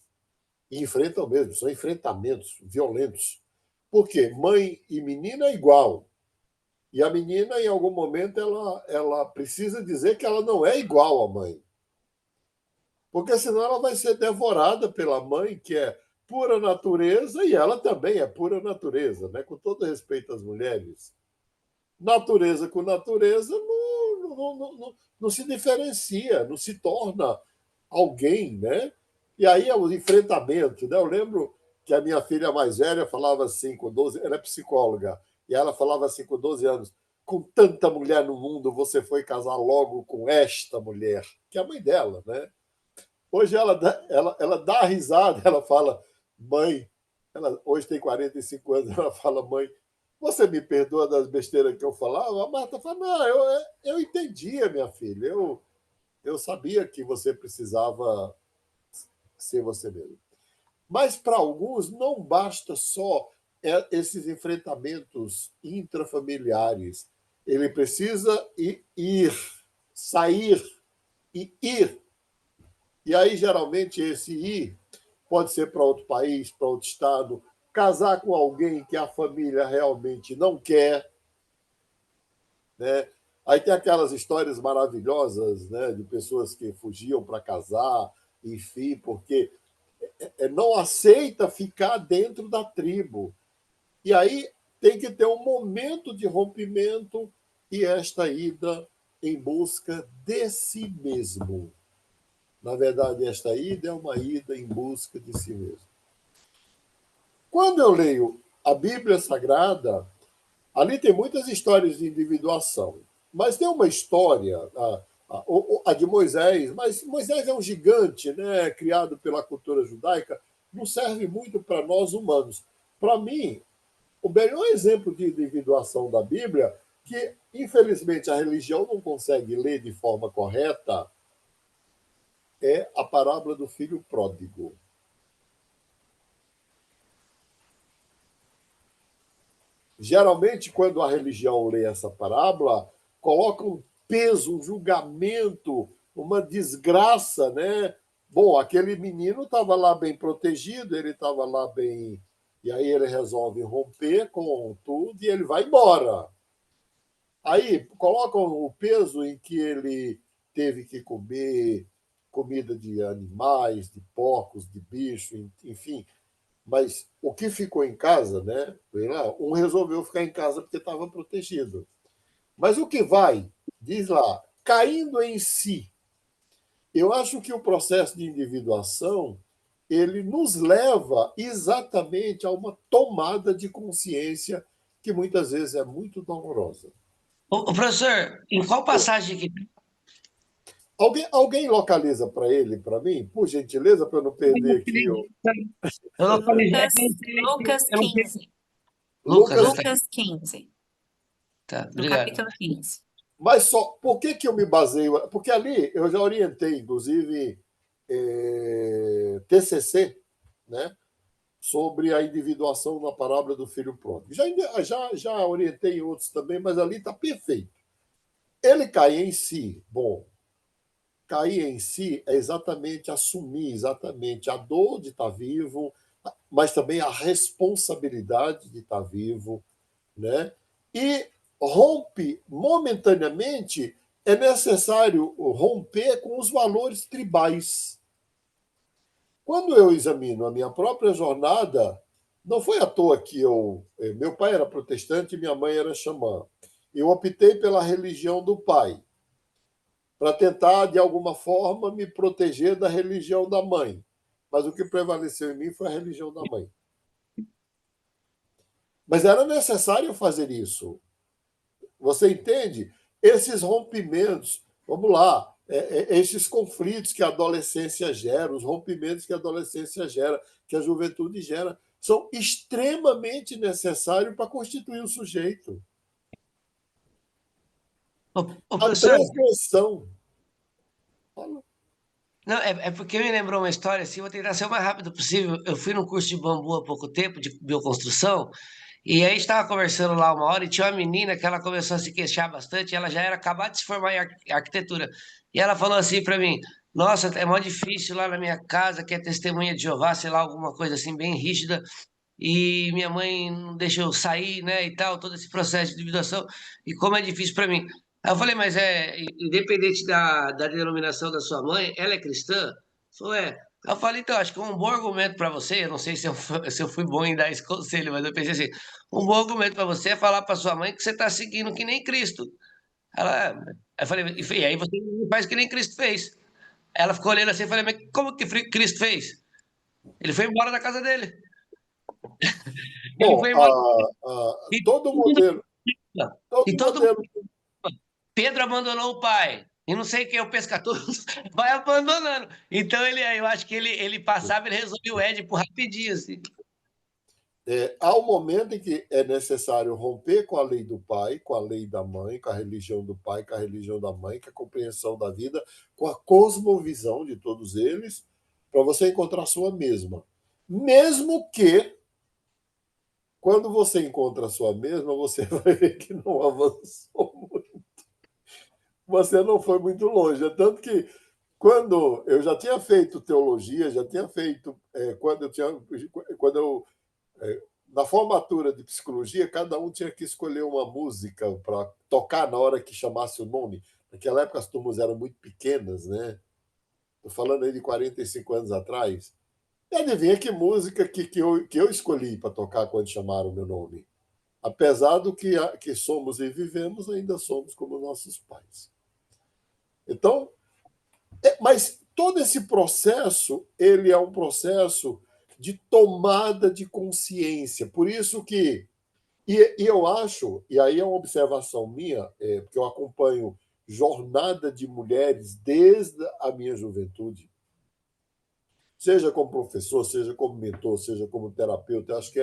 e enfrentam mesmo, são enfrentamentos violentos. Por quê? Mãe e menina é igual. E a menina, em algum momento, ela precisa dizer que ela não é igual à mãe. Porque senão ela vai ser devorada pela mãe, que é pura natureza, e ela também é pura natureza, né? Com todo respeito às mulheres. Natureza com natureza não se diferencia, não se torna alguém, né? E aí é o enfrentamento, né? Eu lembro que a minha filha mais velha falava assim, com 12, ela é psicóloga, e ela falava assim com 12 anos, com tanta mulher no mundo, você foi casar logo com esta mulher, que é a mãe dela, né? Hoje ela dá risada, ela fala, mãe, ela hoje tem 45 anos, ela fala, mãe, você me perdoa das besteiras que eu falava? A Marta fala, não, eu entendia, minha filha, eu sabia que você precisava ser você mesmo. Mas para alguns não basta só esses enfrentamentos intrafamiliares. Ele precisa ir, sair e ir. E aí, geralmente, esse ir pode ser para outro país, para outro estado, casar com alguém que a família realmente não quer, né? Aí tem aquelas histórias maravilhosas, né, de pessoas que fugiam para casar, enfim, porque não aceita ficar dentro da tribo. E aí tem que ter um momento de rompimento e esta ida em busca de si mesmo. Na verdade, esta ida é uma ida em busca de si mesmo. Quando eu leio a Bíblia Sagrada, ali tem muitas histórias de individuação, mas tem uma história, a de Moisés, mas Moisés é um gigante, né, criado pela cultura judaica, não serve muito para nós humanos. Para mim, o melhor exemplo de individuação da Bíblia, que infelizmente a religião não consegue ler de forma correta, é a parábola do filho pródigo. Geralmente, quando a religião lê essa parábola, coloca um peso, um julgamento, uma desgraça, né? Bom, aquele menino estava lá bem protegido, ele estava lá bem. E aí ele resolve romper com tudo e ele vai embora. Aí colocam o peso em que ele teve que comer comida de animais, de porcos, de bicho, enfim. Mas o que ficou em casa, né? Um resolveu ficar em casa porque estava protegido. Mas o que vai, diz lá, caindo em si. Eu acho que o processo de individuação ele nos leva exatamente a uma tomada de consciência que muitas vezes é muito dolorosa. Ô, professor, em qual passagem que Alguém localiza para ele, para mim, por gentileza, para eu não perder aqui. eu localizei? Lucas Eu não sei. 15. Lucas, tá. Lucas 15, Tá, no obrigado. capítulo 15. Mas só, por que eu me baseio? Porque ali eu já orientei, inclusive, TCC, né, sobre a individuação na parábola do filho pródigo. Já orientei em outros também, mas ali está perfeito. Ele cai em si. Bom, cair em si é exatamente assumir exatamente a dor de estar vivo, mas também a responsabilidade de estar vivo, né? E rompe momentaneamente, é necessário romper com os valores tribais. Quando eu examino a minha própria jornada, não foi à toa que meu pai era protestante e minha mãe era xamã. Eu optei pela religião do pai, para tentar, de alguma forma, me proteger da religião da mãe. Mas o que prevaleceu em mim foi a religião da mãe. Mas era necessário fazer isso. Você entende? Esses rompimentos, vamos lá, esses conflitos que a adolescência gera, os rompimentos que a adolescência gera, que a juventude gera, são extremamente necessários para constituir o sujeito. Ô, A professor, transgressão. Fala. não, é porque me lembrou uma história assim, vou tentar ser o mais rápido possível. Eu fui num curso de bambu há pouco tempo, de bioconstrução, e aí estava conversando lá uma hora e tinha uma menina que ela começou a se queixar bastante, ela já era acabada de se formar em arquitetura. E ela falou assim para mim: Nossa, é mó difícil lá na minha casa, que é testemunha de Jeová, sei lá, alguma coisa assim, bem rígida, e minha mãe não deixa eu sair, né, e tal, todo esse processo de individuação, e como é difícil para mim. Aí eu falei, mas independente da denominação da sua mãe, ela é cristã? Falou, é. Aí eu falei, então, acho que um bom argumento para você, eu não sei se se eu fui bom em dar esse conselho, mas eu pensei assim, um bom argumento para você é falar para sua mãe que você está seguindo que nem Cristo. Ela, aí eu falei, e aí você faz que nem Cristo fez. Ela ficou olhando assim, eu falei, mas como que Cristo fez? Ele foi embora da casa dele. Ele Bom, foi embora. E todo todo mundo modelo, e todo todo mundo, modelo, Pedro abandonou o pai. E não sei quem é o pescador, vai abandonando. Então eu acho que ele passava, ele resolveu o Édipo rapidinho, assim. há um momento em que é necessário romper com a lei do pai, com a lei da mãe, com a religião do pai, com a religião da mãe, com a compreensão da vida, com a cosmovisão de todos eles, para você encontrar a sua mesma. Mesmo que, quando você encontra a sua mesma, você vai ver que não avançou muito. Você não foi muito longe. Tanto que, quando eu já tinha feito teologia, já tinha feito. Quando eu na formatura de psicologia, cada um tinha que escolher uma música para tocar na hora que chamasse o nome. Naquela época as turmas eram muito pequenas, né? Estou falando aí de 45 anos atrás. E adivinha que música que eu escolhi para tocar quando chamaram o meu nome? Apesar do que somos e vivemos, ainda somos como nossos pais. Então, mas todo esse processo, ele é um processo de tomada de consciência. Por isso que e eu acho, e aí é uma observação minha, porque eu acompanho jornada de mulheres desde a minha juventude, seja como professor, seja como mentor, seja como terapeuta, eu acho que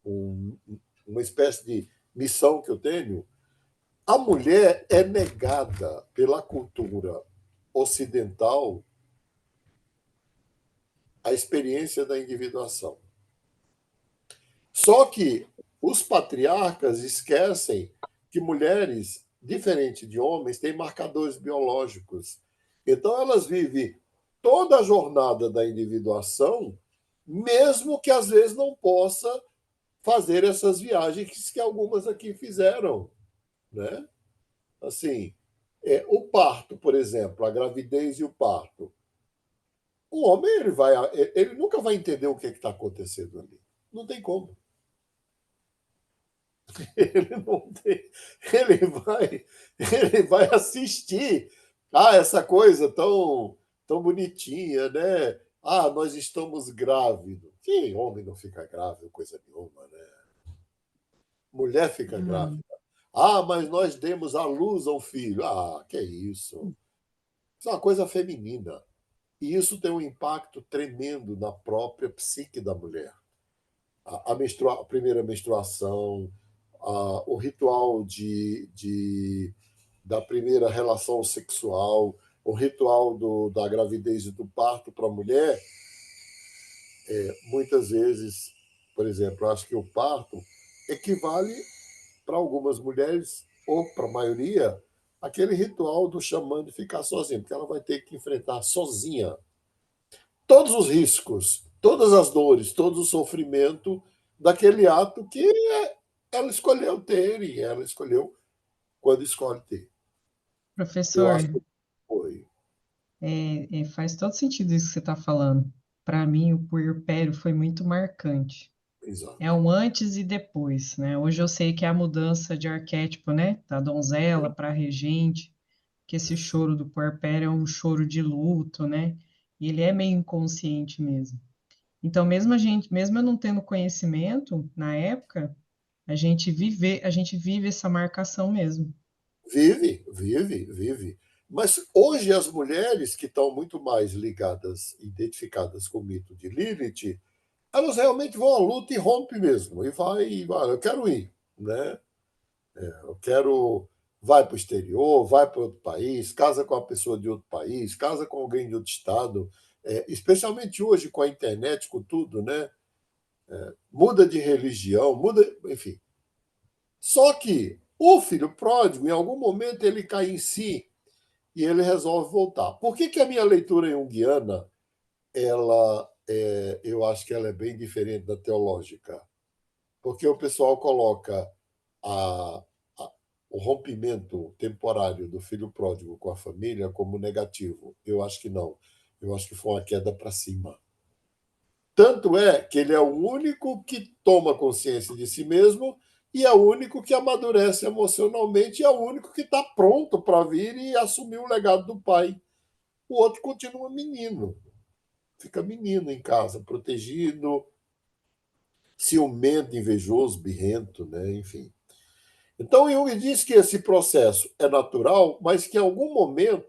um, uma espécie de missão que eu tenho. A mulher é negada pela cultura ocidental a experiência da individuação. Só que os patriarcas esquecem que mulheres, diferente de homens, têm marcadores biológicos. Então, elas vivem toda a jornada da individuação, mesmo que às vezes não possa fazer essas viagens que algumas aqui fizeram, né? Assim, o parto, por exemplo, a gravidez e o parto. O homem ele nunca vai entender o que está acontecendo ali. Não tem como. Ele não tem, ele vai assistir essa coisa tão bonitinha, né? Nós estamos grávidos. Que homem não fica grávido, coisa nenhuma, né? Mulher fica grávida. Mas nós demos à luz ao filho. Que é isso? Isso é uma coisa feminina. E isso tem um impacto tremendo na própria psique da mulher. A primeira menstruação, o ritual da primeira relação sexual, o ritual da gravidez e do parto para a mulher, muitas vezes, por exemplo, eu acho que o parto equivale para algumas mulheres, ou para a maioria, aquele ritual do xamã de ficar sozinha, porque ela vai ter que enfrentar sozinha todos os riscos, todas as dores, todo o sofrimento daquele ato que ela escolheu ter e ela escolheu quando escolhe ter. Eu Professor, acho que foi. faz todo sentido isso que você está falando. Para mim, o puerpério foi muito marcante. Exato. É um antes e depois, né? Hoje eu sei que é a mudança de arquétipo, né? Da donzela para a regente, que esse choro do puerpério é um choro de luto, né? E ele é meio inconsciente mesmo. Então, mesmo eu não tendo conhecimento na época, a gente vive essa marcação mesmo. Vive, vive, vive. Mas hoje as mulheres que estão muito mais ligadas, identificadas com o mito de Lilith, elas realmente vão à luta e rompem mesmo. E vai, eu quero ir, né? Eu quero vai para o exterior, vai para outro país, casa com uma pessoa de outro país, casa com alguém de outro estado, especialmente hoje com a internet, com tudo, né? Muda de religião, muda, enfim. Só que o filho pródigo, em algum momento, ele cai em si e ele resolve voltar. Por que a minha leitura junguiana, eu acho que ela é bem diferente da teológica? Porque o pessoal coloca a, o rompimento temporário do filho pródigo com a família como negativo. Eu acho que não. Eu acho que foi uma queda para cima. Tanto é que ele é o único que toma consciência de si mesmo e é o único que amadurece emocionalmente e é o único que está pronto para vir e assumir o legado do pai. O outro continua menino. Fica menino em casa, protegido, ciumento, invejoso, birrento, né? Enfim. Então, Jung diz que esse processo é natural, mas que em algum momento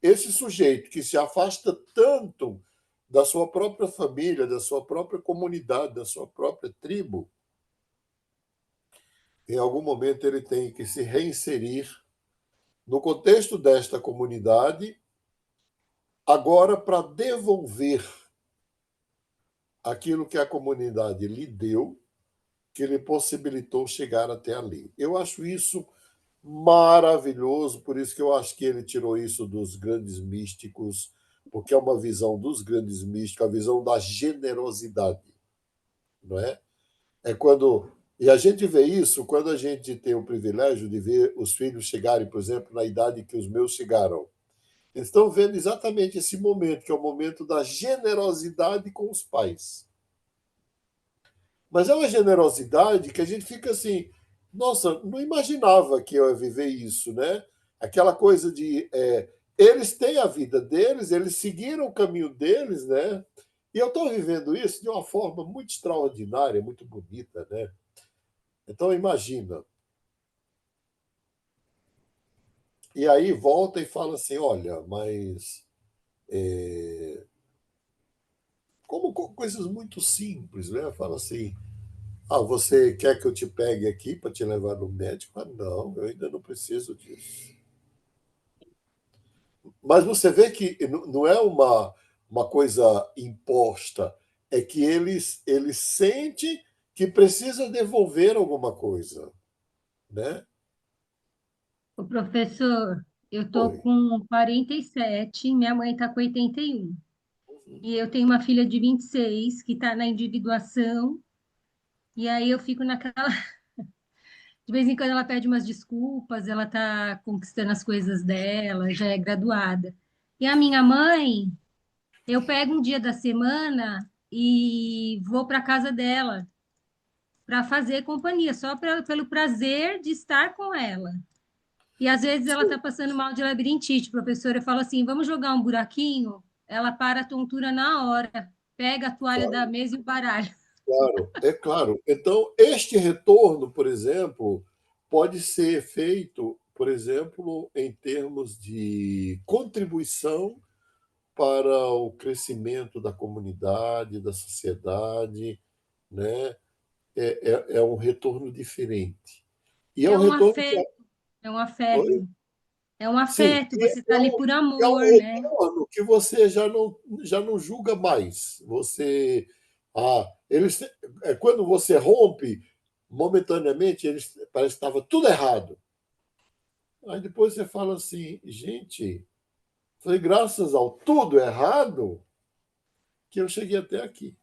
esse sujeito que se afasta tanto da sua própria família, da sua própria comunidade, da sua própria tribo, em algum momento ele tem que se reinserir no contexto desta comunidade, agora para devolver aquilo que a comunidade lhe deu, que lhe possibilitou chegar até ali. Eu acho isso maravilhoso, por isso que eu acho que ele tirou isso dos grandes místicos, porque é uma visão dos grandes místicos, a visão da generosidade, não é? É quando e a gente vê isso quando a gente tem o privilégio de ver os filhos chegarem, por exemplo, na idade que os meus chegaram. Eles estão vendo exatamente esse momento, que é o momento da generosidade com os pais. Mas é uma generosidade que a gente fica assim, nossa, não imaginava que eu ia viver isso, né? Aquela coisa de eles têm a vida deles, eles seguiram o caminho deles, né? E eu estou vivendo isso de uma forma muito extraordinária, muito bonita, né? Então imagina. E aí volta e fala assim, olha, mas como coisas muito simples, né? Fala assim, você quer que eu te pegue aqui para te levar no médico? Ah, não, eu ainda não preciso disso. Mas você vê que não é uma coisa imposta, é que eles sentem que precisa devolver alguma coisa, né? O professor, eu estou Oi. com 47, minha mãe está com 81. E eu tenho uma filha de 26 que está na individuação, e aí eu fico naquela. De vez em quando ela pede umas desculpas, ela está conquistando as coisas dela, já é graduada. E a minha mãe, eu pego um dia da semana e vou para a casa dela para fazer companhia, só pelo prazer de estar com ela. E às vezes ela está passando mal de labirintite, professora. Eu falo assim: vamos jogar um buraquinho? Ela para a tontura na hora, pega a toalha da Claro, mesa e o baralho. claro, é claro. Então, este retorno, por exemplo, pode ser feito, por exemplo, em termos de contribuição para o crescimento da comunidade, da sociedade, né? É um retorno diferente. E é um É um retorno que. afeto, é um Oi? afeto, é um Sim, afeto. Você está ali por é um amor, né? retorno que você já não julga mais. Você. Eles, quando você rompe, momentaneamente, eles parece que estava tudo errado. Aí depois você fala assim, gente, foi graças ao tudo errado que eu cheguei até aqui.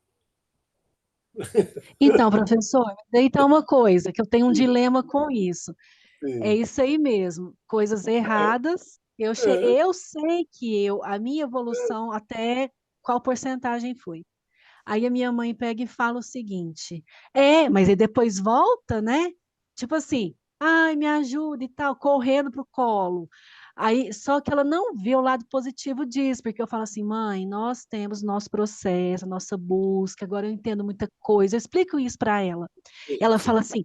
Então, professor, daí tá uma coisa, que eu tenho um Sim, dilema com isso. É sim. isso aí mesmo, coisas erradas. É, Eu sei que a minha evolução até qual porcentagem foi. Aí a minha mãe pega e fala o seguinte: mas aí depois volta, né? Tipo assim, ai, me ajuda e tal, correndo pro colo. Aí, só que ela não vê o lado positivo disso, porque eu falo assim, mãe, nós temos nosso processo, nossa busca, agora eu entendo muita coisa. Eu explico isso para ela. Ela sim. fala assim,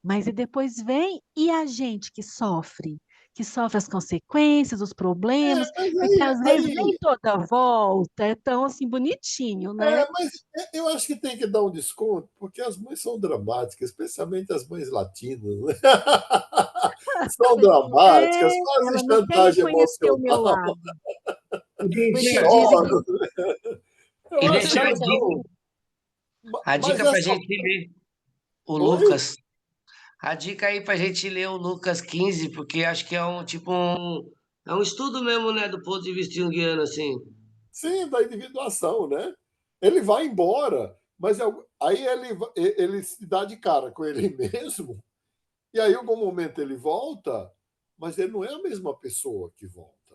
mas e depois vem e a gente que sofre, que sofre as consequências, os problemas, Mas porque às vezes nem aí toda volta é tão assim bonitinho, né? mas eu acho que tem que dar um desconto, porque as mães são dramáticas, especialmente as mães latinas, né? São É, dramáticas, fazem ela não quer chantagem reconhecer o meu emocional, lado, porque Deixa, dizem que choram. Eu e acho que deixa elas são. a Mas dica para a essa. gente ler o Oi? Lucas. A dica aí para a gente ler o Lucas 15, porque acho que é um tipo é um estudo mesmo, né, do ponto de vista junguiano, assim. Sim, da individuação, né? Ele vai embora, mas aí ele se dá de cara com ele mesmo, e aí, em algum momento, ele volta, mas ele não é a mesma pessoa que volta.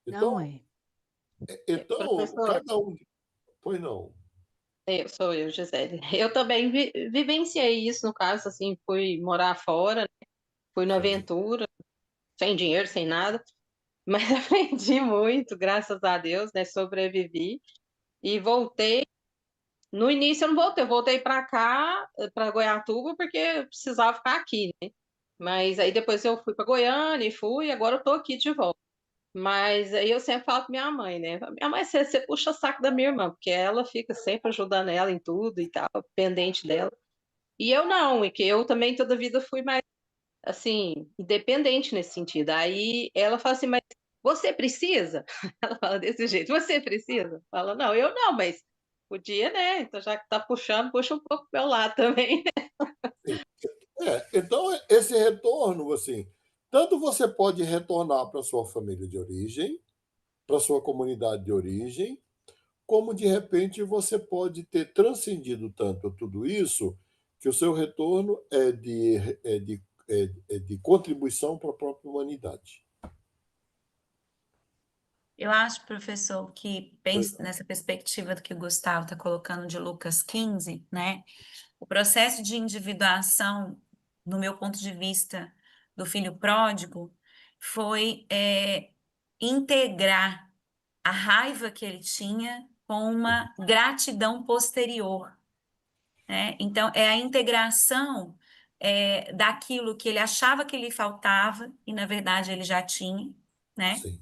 não Então, é. então Professor, cada um. Pois não. sou eu, Gisele. Eu também vivenciei isso, no caso, assim, fui morar fora, né? Fui no Sim, Aventura, sem dinheiro, sem nada, mas aprendi muito, graças a Deus, né? Sobrevivi e voltei. No início eu não voltei, eu voltei para cá, para Goiatuba, porque eu precisava ficar aqui, né? Mas aí depois eu fui para Goiânia e fui, agora eu tô aqui de volta. Mas aí eu sempre falo com minha mãe, né? Minha mãe, você puxa o saco da minha irmã, porque ela fica sempre ajudando ela em tudo e tal, pendente dela. E eu não, e que eu também toda a vida fui mais, assim, independente nesse sentido. Aí ela fala assim, mas você precisa? Ela fala desse jeito, você precisa? Fala, não, eu não, mas podia, né? Então já que tá puxando, puxa um pouco pro meu lado também. sim. Então, esse retorno, assim, tanto você pode retornar para sua família de origem, para sua comunidade de origem, como de repente você pode ter transcendido tanto tudo isso que o seu retorno é de contribuição para a própria humanidade. Eu acho, professor, que nessa perspectiva do que o Gustavo está colocando de Lucas 15, né? O processo de individuação, no meu ponto de vista, do filho pródigo, foi integrar a raiva que ele tinha com uma gratidão posterior, né? Então, é a integração daquilo que ele achava que lhe faltava e, na verdade, ele já tinha, né? Sim.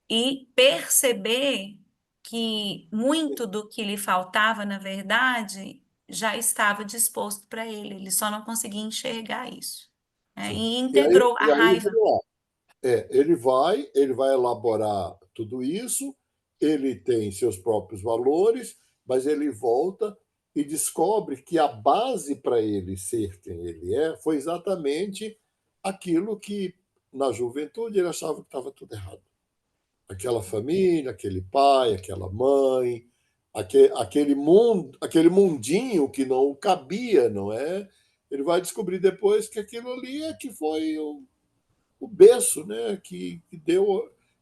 E perceber que muito do que lhe faltava, na verdade, já estava disposto para ele só não conseguia enxergar isso, né? Sim. E E aí, integrou a e aí raiva. vamos lá. Ele vai elaborar tudo isso, ele tem seus próprios valores, mas ele volta e descobre que a base para ele ser quem ele é foi exatamente aquilo que na juventude ele achava que estava tudo errado. Aquela família, aquele pai, aquela mãe, aquele mundo, aquele mundinho que não cabia, não é? Ele vai descobrir depois que aquilo ali é que foi o berço, né? Que deu,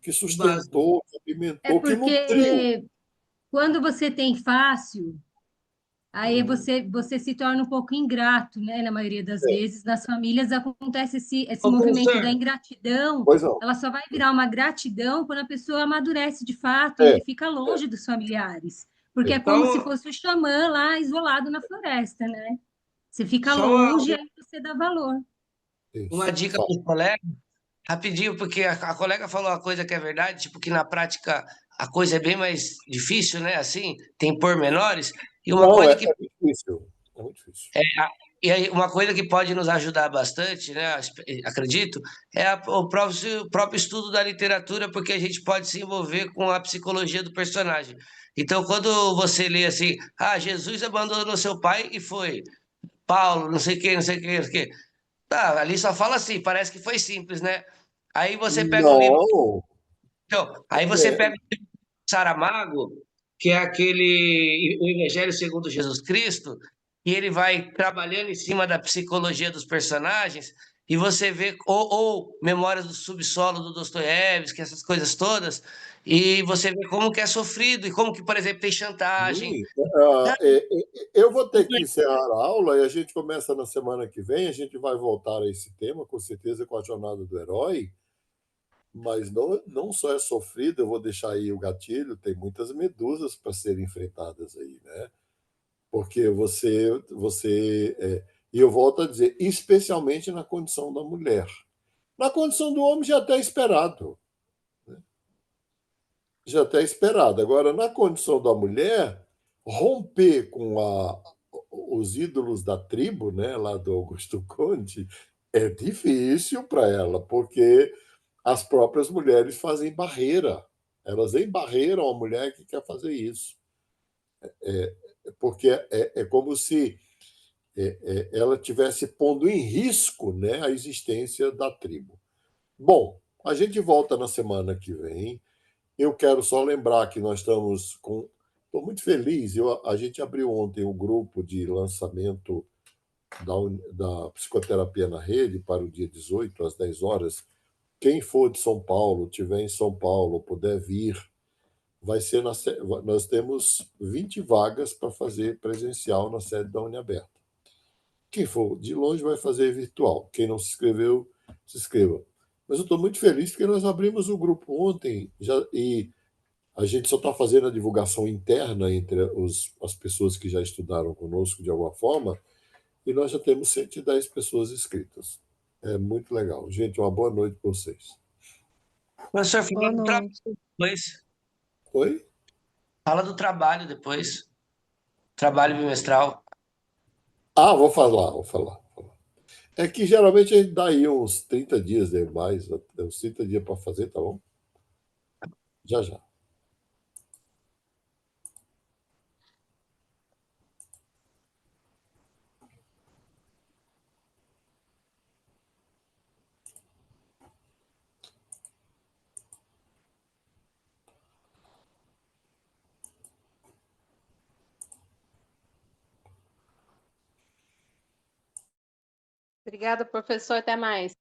que O básico. sustentou, que É alimentou, que nutriu. porque quando você tem fácil, aí você se torna um pouco ingrato, né? Na maioria das É, vezes, nas famílias acontece esse Ô, movimento professor, da ingratidão. pois não. Ela só vai virar uma gratidão quando a pessoa amadurece de fato É, e fica longe dos familiares. Porque é é, como se só, fosse o xamã lá isolado na floresta, né? Você fica só longe e aí você dá valor. uma isso. dica para os colegas, rapidinho, porque a colega falou uma coisa que é verdade, tipo que na prática a coisa é bem mais difícil, né? Assim, tem pormenores, e uma Não, coisa é que difícil. É muito difícil. e aí, uma coisa que pode nos ajudar bastante, né? Acredito, é o próprio estudo da literatura, porque a gente pode se envolver com a psicologia do personagem. Então, quando você lê assim, Jesus abandonou seu pai e foi, Paulo, não sei o quê, não sei o quê, não sei o quê. Tá, ali só fala assim, parece que foi simples, né? Aí você pega um livro, Não. então, aí você pega Saramago, que é aquele o Evangelho segundo Jesus Cristo, e ele vai trabalhando em cima da psicologia dos personagens, e você vê, ou Memórias do Subsolo do Dostoiévski, essas coisas todas, e você vê como que é sofrido, e como que, por exemplo, tem chantagem. Sim. Eu vou ter que encerrar a aula e a gente começa na semana que vem. A gente vai voltar a esse tema, com certeza, com a jornada do herói. Mas não só é sofrido, eu vou deixar aí o gatilho, tem muitas medusas para serem enfrentadas aí, né? Porque e eu volto a dizer, especialmente na condição da mulher. Na condição do homem já está esperado. Já está esperado. Agora, na condição da mulher, romper com os ídolos da tribo, né, lá do Augusto Conte, é difícil para ela, porque as próprias mulheres fazem barreira. Elas embarreiram a mulher que quer fazer isso. Porque é como se ela tivesse pondo em risco, né, a existência da tribo. Bom, a gente volta na semana que vem. Eu quero só lembrar que nós estamos com. Estou muito feliz. A gente abriu ontem o grupo de lançamento da Psicoterapia na Rede para o dia 18, às 10 horas. Quem for de São Paulo, estiver em São Paulo, puder vir, vai ser nós temos 20 vagas para fazer presencial na sede da Uniaberta. Quem for de longe vai fazer virtual. Quem não se inscreveu, se inscreva. Mas eu estou muito feliz porque nós abrimos o grupo ontem e a gente só está fazendo a divulgação interna entre as pessoas que já estudaram conosco de alguma forma e nós já temos 110 pessoas inscritas. É muito legal. Gente, uma boa noite para vocês. Professor, Boa fala do trabalho noite. depois. Oi? Fala do trabalho depois. Trabalho bimestral. Ah, vou falar, vou falar. É que geralmente a gente dá aí uns 30 dias mais, uns 30 dias para fazer, tá bom? Já, já. Obrigada, professor. Até mais.